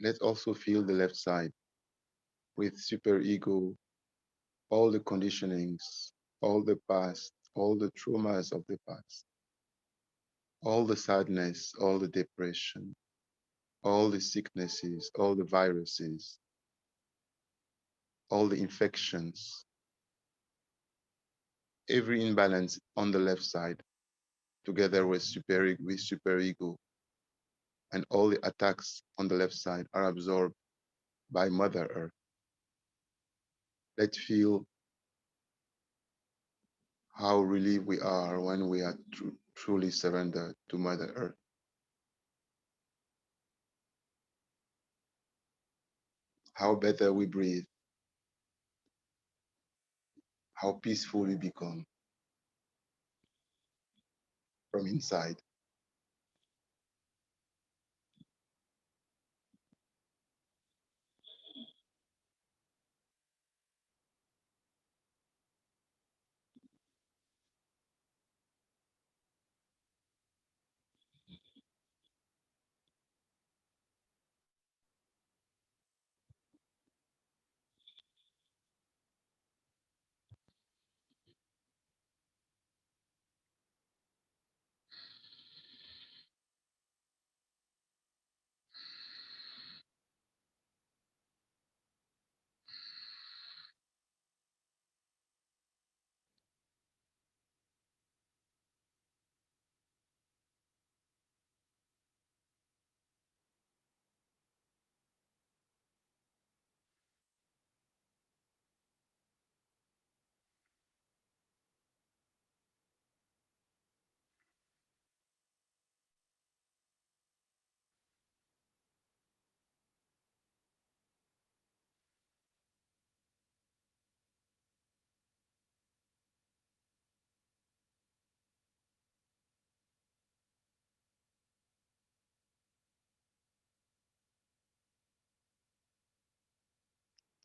S2: Let's also feel the left side with superego, all the conditionings, all the past, all the traumas of the past, all the sadness, all the depression, all the sicknesses, all the viruses, all the infections, every imbalance on the left side, together with superego, and all the attacks on the left side are absorbed by Mother Earth. Let's feel how relieved we are when we are truly surrendered to Mother Earth. How better we breathe, how peaceful we become from inside.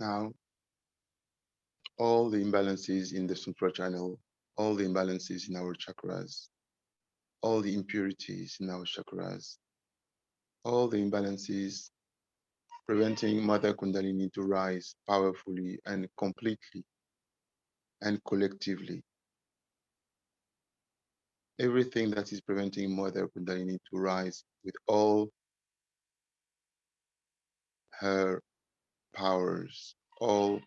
S2: Now, all the imbalances in the Sutra channel, all the imbalances in our chakras, all the impurities in our chakras, all the imbalances preventing Mother Kundalini to rise powerfully and completely and collectively. Everything that is preventing Mother Kundalini to rise with all her powers, all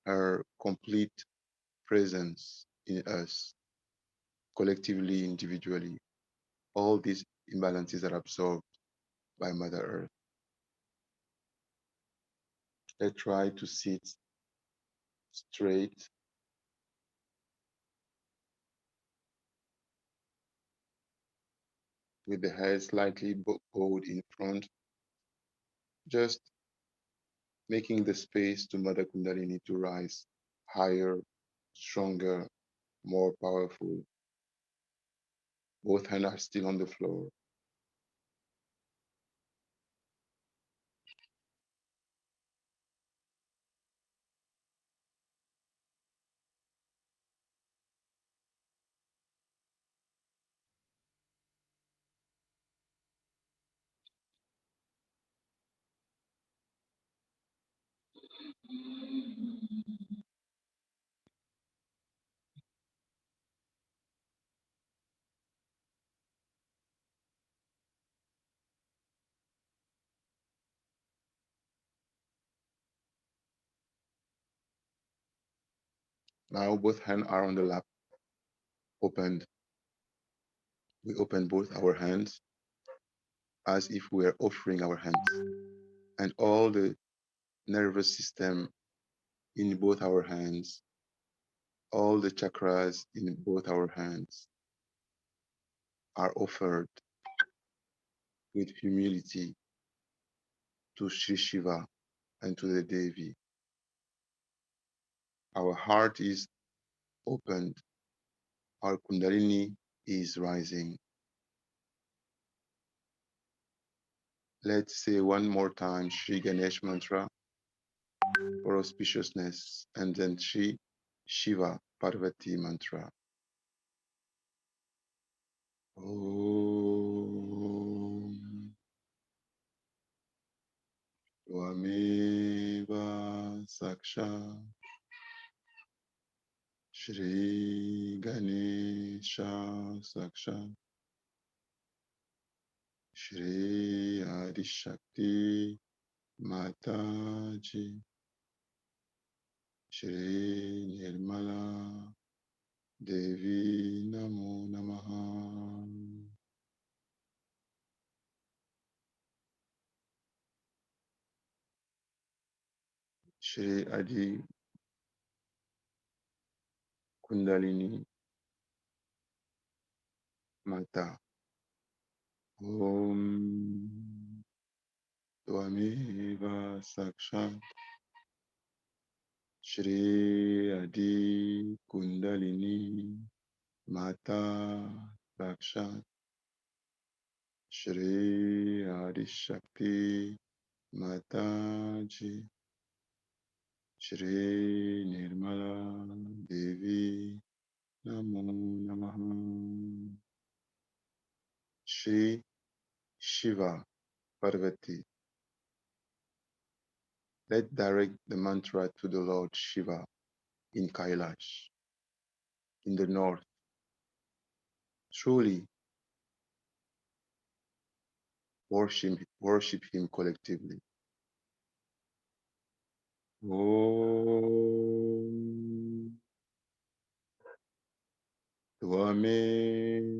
S2: her complete presence in us, collectively, individually. All these imbalances are absorbed by Mother Earth. Let's try to sit straight, with the head slightly bowed in front, just making the space to Mother Kundalini to rise higher, stronger, more powerful. Both hands are still on the floor. Now both hands are on the lap, opened. We open both our hands as if we are offering our hands. And all the nervous system in both our hands, all the chakras in both our hands are offered with humility to Shri Shiva and to the Devi. Our heart is opened, our Kundalini is rising. Let's say one more time Shri Ganesh mantra for auspiciousness, and then Shri Shiva Parvati mantra. Om Tvameva Saksha Shri Ganesha Saksha Shri Adishakti Mataji Shri Nirmala Devi Namo Namaha. Shri Adi Kundalini Mata. Om Tvameva Sakshat Shri Adi Kundalini Mata Sakshat Shri Adi Shakti Mataji Shri Nirmala Devi Namo Namaha. Shri Shiva Parvati. Let's direct the mantra to the Lord Shiva in Kailash, in the north. Truly worship him collectively. Om Tvameva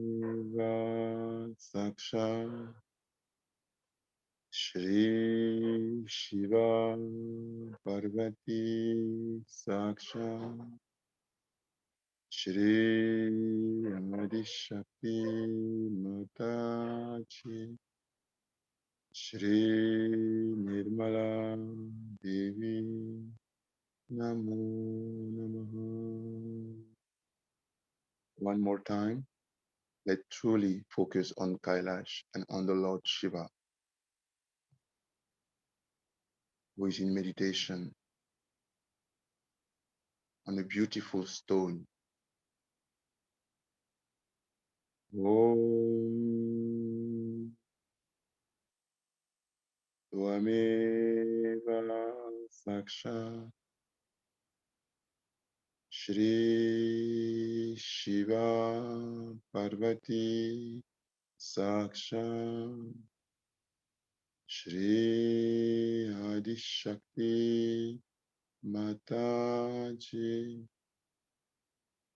S2: Saksha Shri Shiva Parvati Saksha Shri Adishakti Mataji Shri Nirmala Devi Namo Namaha. One more time. Let's truly focus on Kailash and on the Lord Shiva, who is in meditation on a beautiful stone. Om Tvameva Saksha Shri Shiva Parvati Saksha Shri Adishakti Mataji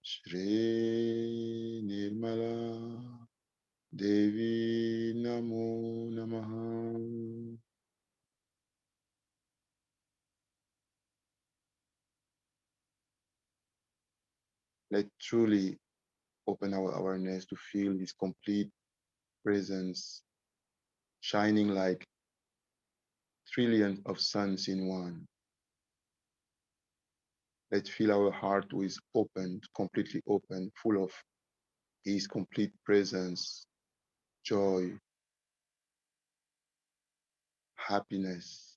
S2: Shri Nirmala Devi Namo Namaha. Let's truly open our awareness to feel His complete presence shining like trillions of suns in one. Let's feel our heart is open, completely open, full of His complete presence, joy, happiness,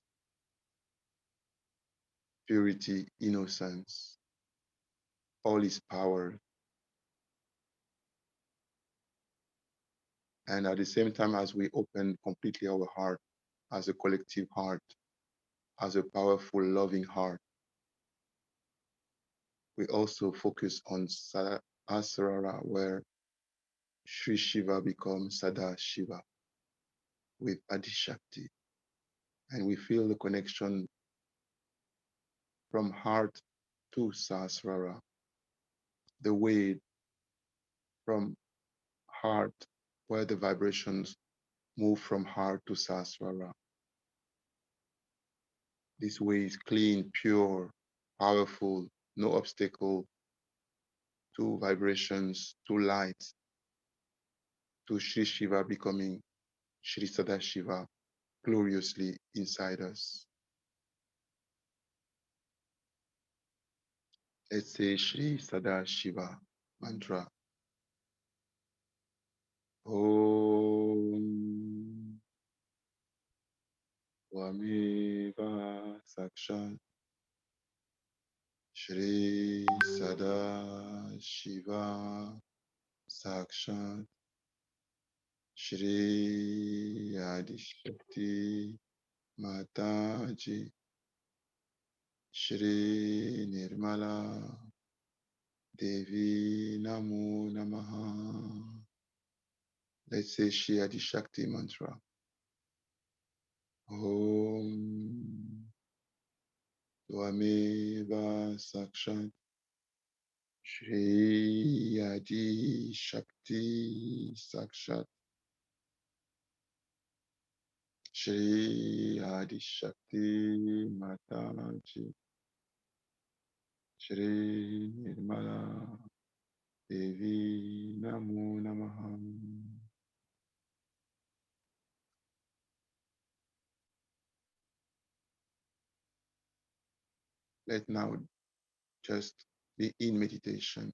S2: purity, innocence, all His power. And at the same time, as we open completely our heart as a collective heart, as a powerful, loving heart, we also focus on Sahasrara, where Shri Shiva becomes Sada Shiva with Adi Shakti. And we feel the connection from heart to Sahasrara, the way from heart, where the vibrations move from heart to Sahasrara. This way is clean, pure, powerful, no obstacle to vibrations, to light, to Shri Shiva becoming Shri Sada Shiva gloriously inside us. Let's say Shri Sada Shiva mantra. Om Tvameva Sakshat Shri Sada Shiva Sakshat Shri Adi Shakti Mataji Shri Nirmala Devi Namo Namaha. Let's say Shri Adi Shakti mantra. Om Tvameva Sakshat Shri Adi Shakti Sakshat Shri Adi Shakti Mataji Shri Nirmala Devi Namo Namaha. Let now just be in meditation.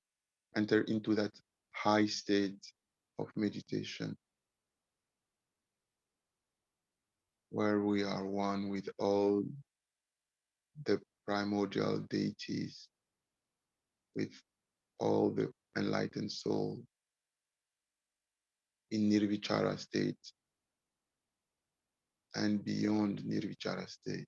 S2: Enter into that high state of meditation where we are one with all the primordial deities, with all the enlightened soul in Nirvichara state and beyond Nirvichara state.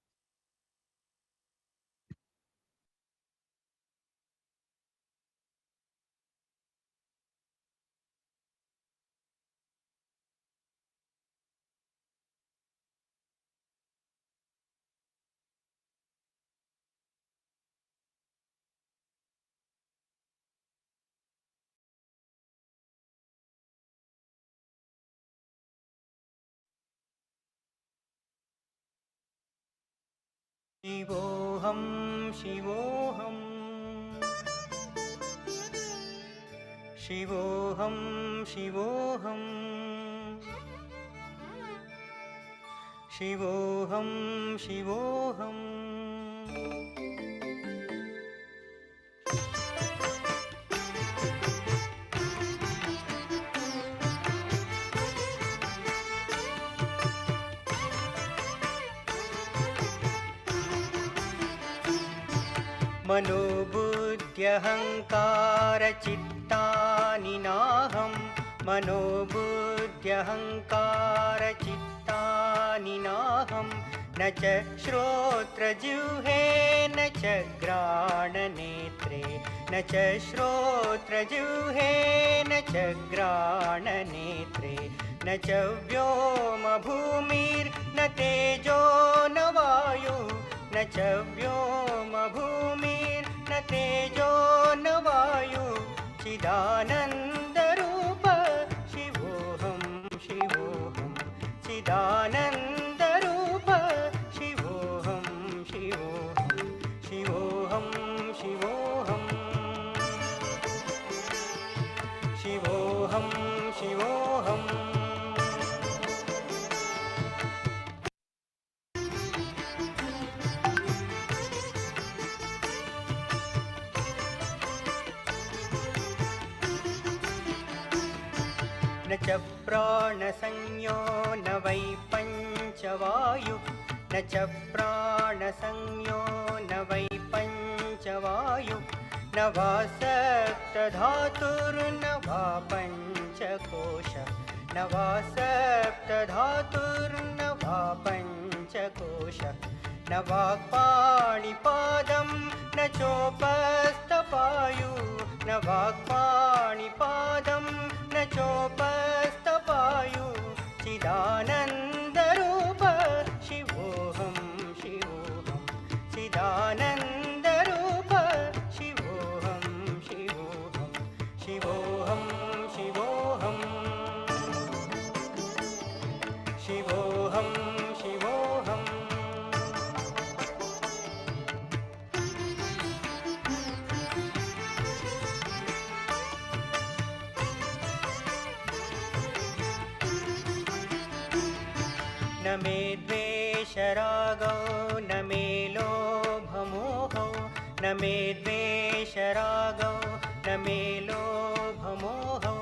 S1: शिवोऽहं शिवोऽहं शिवोऽहं शिवोऽहं शिवोऽहं शिवोऽहम् मनोबुद्ध्यहङ्कारचित्तानि नाहं मनोबुद्ध्यहङ्कारचित्तानि नाहं न च श्रोत्रजिह्वे न च घ्राणनेत्रे न च श्रोत्रजिह्वे न च घ्राणनेत्रे न च व्योमभूमिर्न तेजो न वायुः न च व्योमभूमिर्न तेजो न वायुः चिदानन्दरूप शिवोऽहं शिवोऽहं चिदानन्दरूप शिवोऽहं शिवोऽहं शिवोऽहं शिवोऽहं शिवोऽहं शिवोऽहम् न च प्राणसंज्ञो न वै पञ्चवायुः न च प्राणसंज्ञो न वै पञ्चवायुः न वा सप्तधातुर्न वा पञ्चकोशः न वा सप्तधातुर्न वा पञ्चकोशः न वाक्पाणिपादं न चोपस्थपायु न वाक्पाणिपादं न चोपस्थपायु चिदानन्दरूप शिवोऽहं शिवोऽहं चिदानन्दरूप शिवोऽहं शिवोऽहं शिवोऽहं शिवोऽहं शिवोऽहं शिवोऽहम् न मे द्वेषरागौ न मे लोभमोहौ न मे द्वेषरागौ न मे लोभमोहौ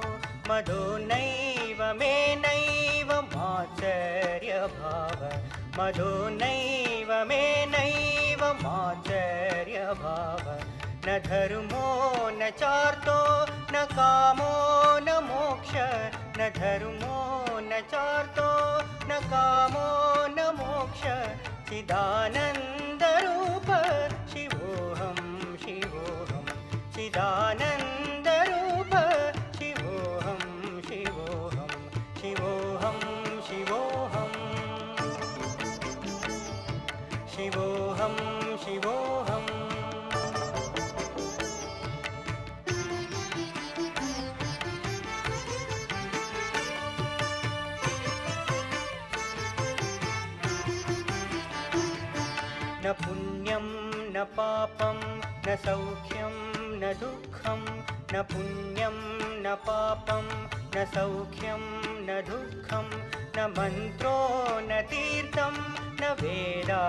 S1: मदो नैव मे नैव मात्सर्यभाव मदो नैव मे नैव मात्सर्यभाव न धर्मो न चार्तो न कामो न मोक्ष न धर्मो न चार्तो न कामो न मोक्ष चिदानन्दरूप शिवोऽहं शिवोऽहं चिदानन्दरूप शिवोऽहं शिवोऽहं शिवोऽहं शिवोऽहं शिवोऽहं शिवोऽहम् न पुण्यं न पापं न सौख्यं न दुःखं न पुण्यं न पापं न सौख्यं न दुःखं न मन्त्रो न तीर्थं न वेदा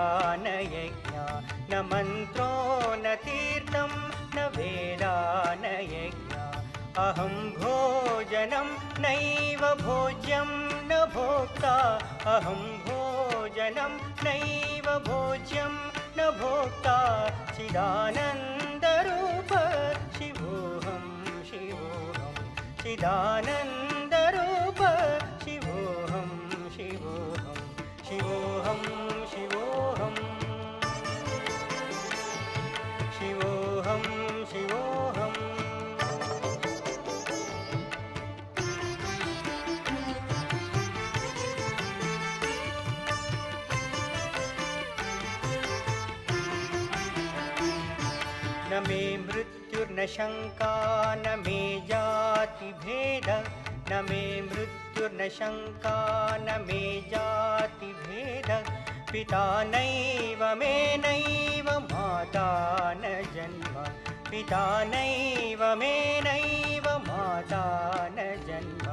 S1: न यज्ञा न मन्त्रो न तीर्थं न वेदा न यज्ञा अहं भोजनं नैव भोज्यं न भोक्ता अहं भोजनं नैव भोज्यं न भोक्ता चिदानन्दरूप शिवोऽहं शिवोऽहं चिदानन्दरूप शिवोऽहं शिवोऽहं शिवोऽहं शिवोऽहं शिवोऽहं शिवोऽहम् न मे मृत्युर्न शङ्का न मे जातिभेद न मे मृत्युर्न शङ्का न मे जातिभेद पिता नैव मे नैव माता न जन्म पिता नैव मे नैव माता न जन्म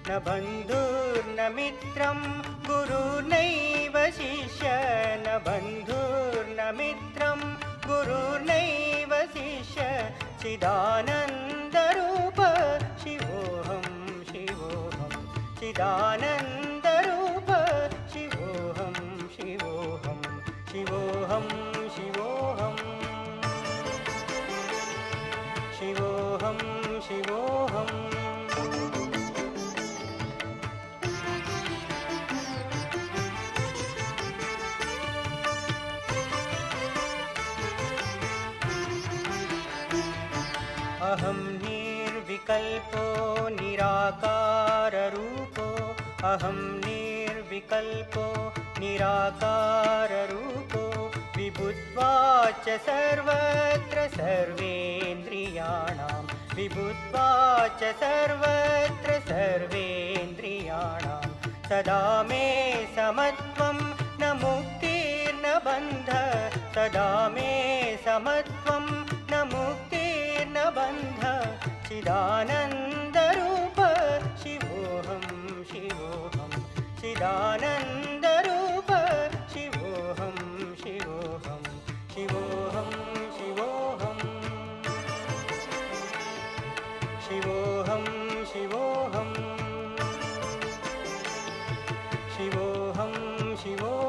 S1: न बन्धुर्न मित्रं गुरुर्नैव शिष्य न बन्धुर्न मित्रं गुरुर्नैव शिष्य चिदानन्दरूप शिवोऽहं शिवोऽहं चिदानन्दरूप शिवोऽहं शिवोऽहं शिवोऽहं शिवोऽहं शिवोऽहं शिवोऽहम् अहं निर्विकल्पो निराकाररूपो अहं निर्विकल्पो निराकाररूपो विभुत्वाच सर्वत्र सर्वेन्द्रियाणां विभुत्वाच सर्वत्र सर्वेन्द्रियाणां सदा मे समत्वं न मुक्तिर्न बन्ध सदा मे समत्वं न मुक्तिर्न बन्ध चिदानन्दरूप शिवोऽहं शिवोऽहं चिदानन्दरूप शिवोऽहं शिवोऽहं शिवोऽहं शिवोऽहं शिवोऽहं शिवोऽहं शिवोऽहं शिवोऽहं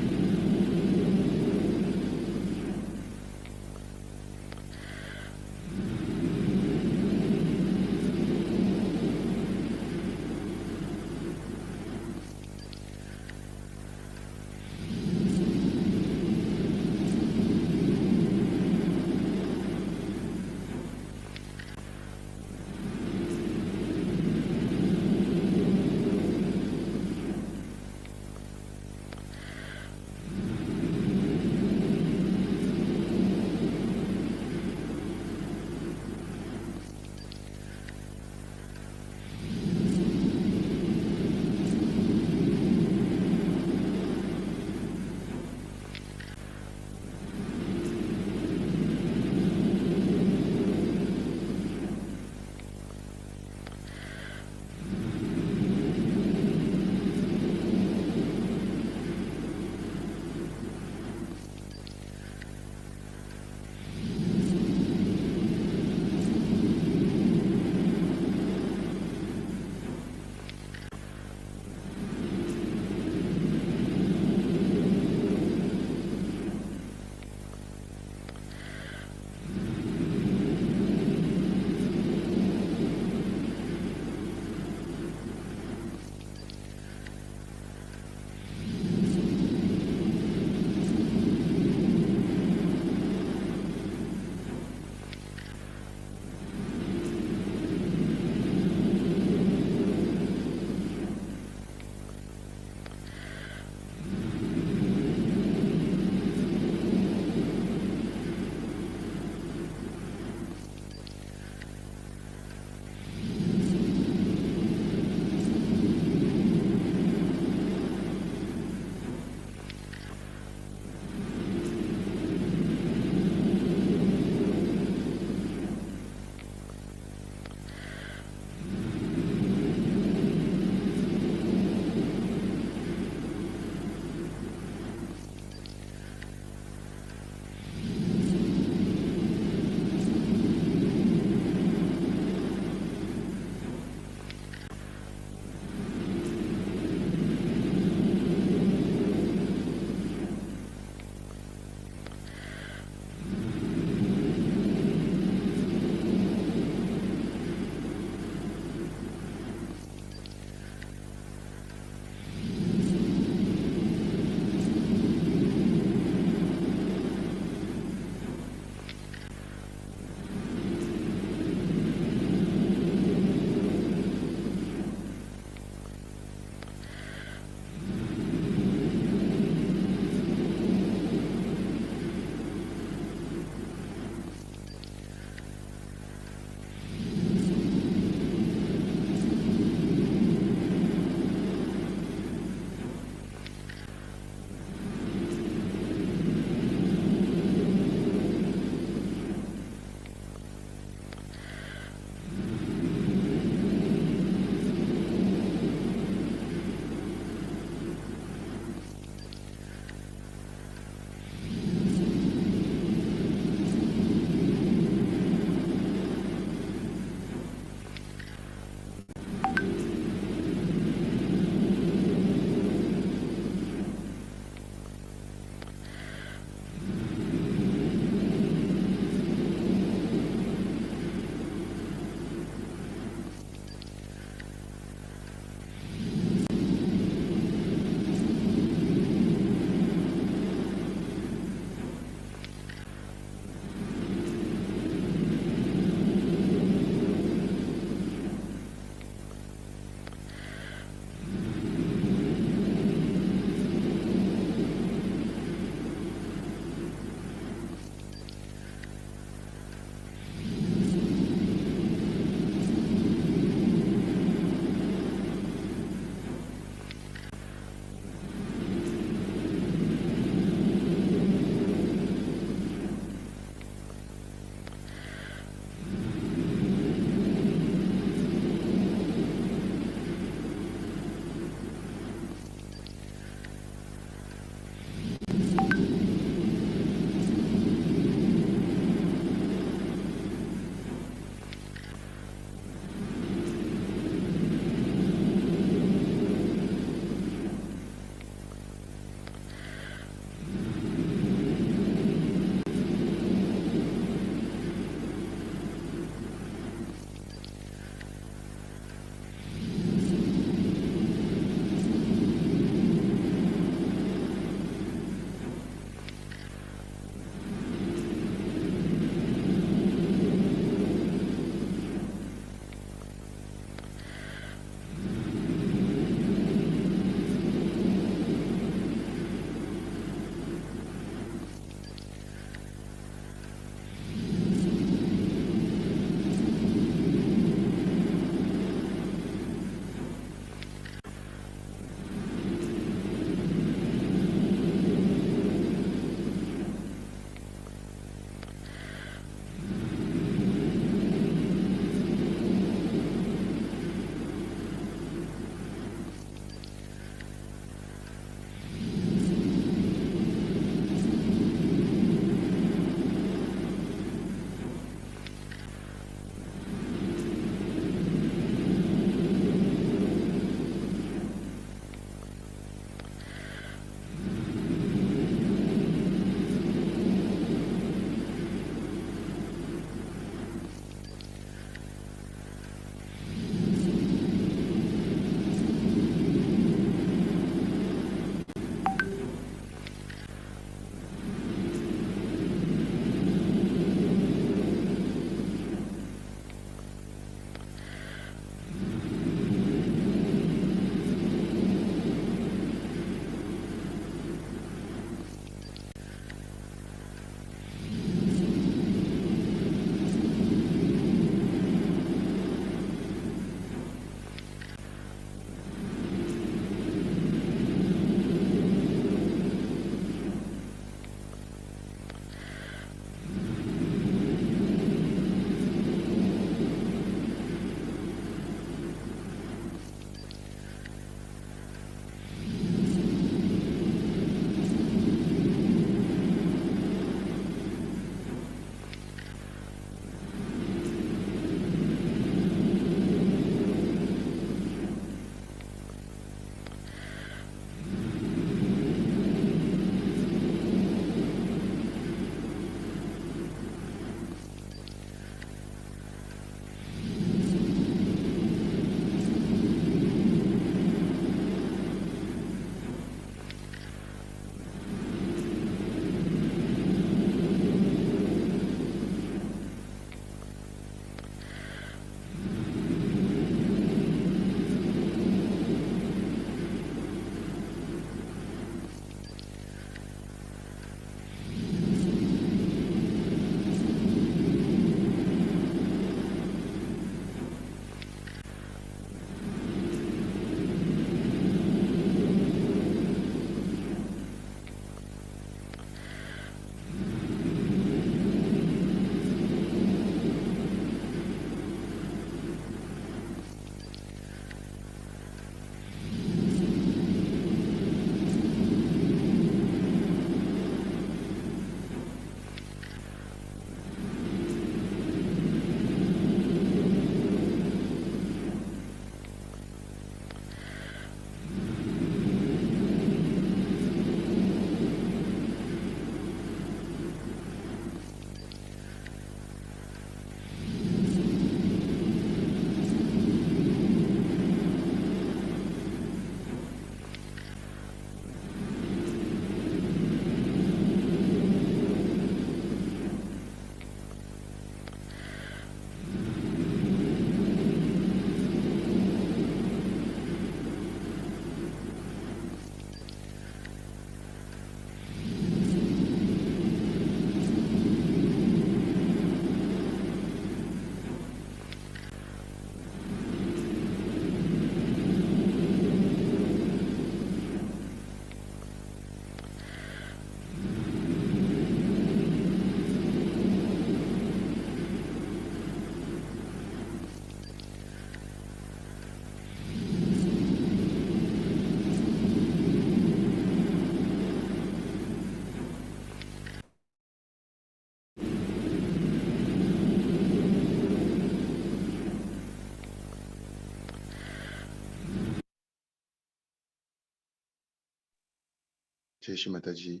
S2: Jai Shri Mataji,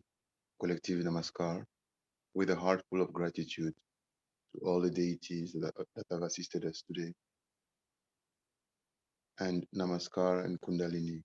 S2: Collective Namaskar, with a heart full of gratitude to all the deities that have assisted us today, and Namaskar and Kundalini.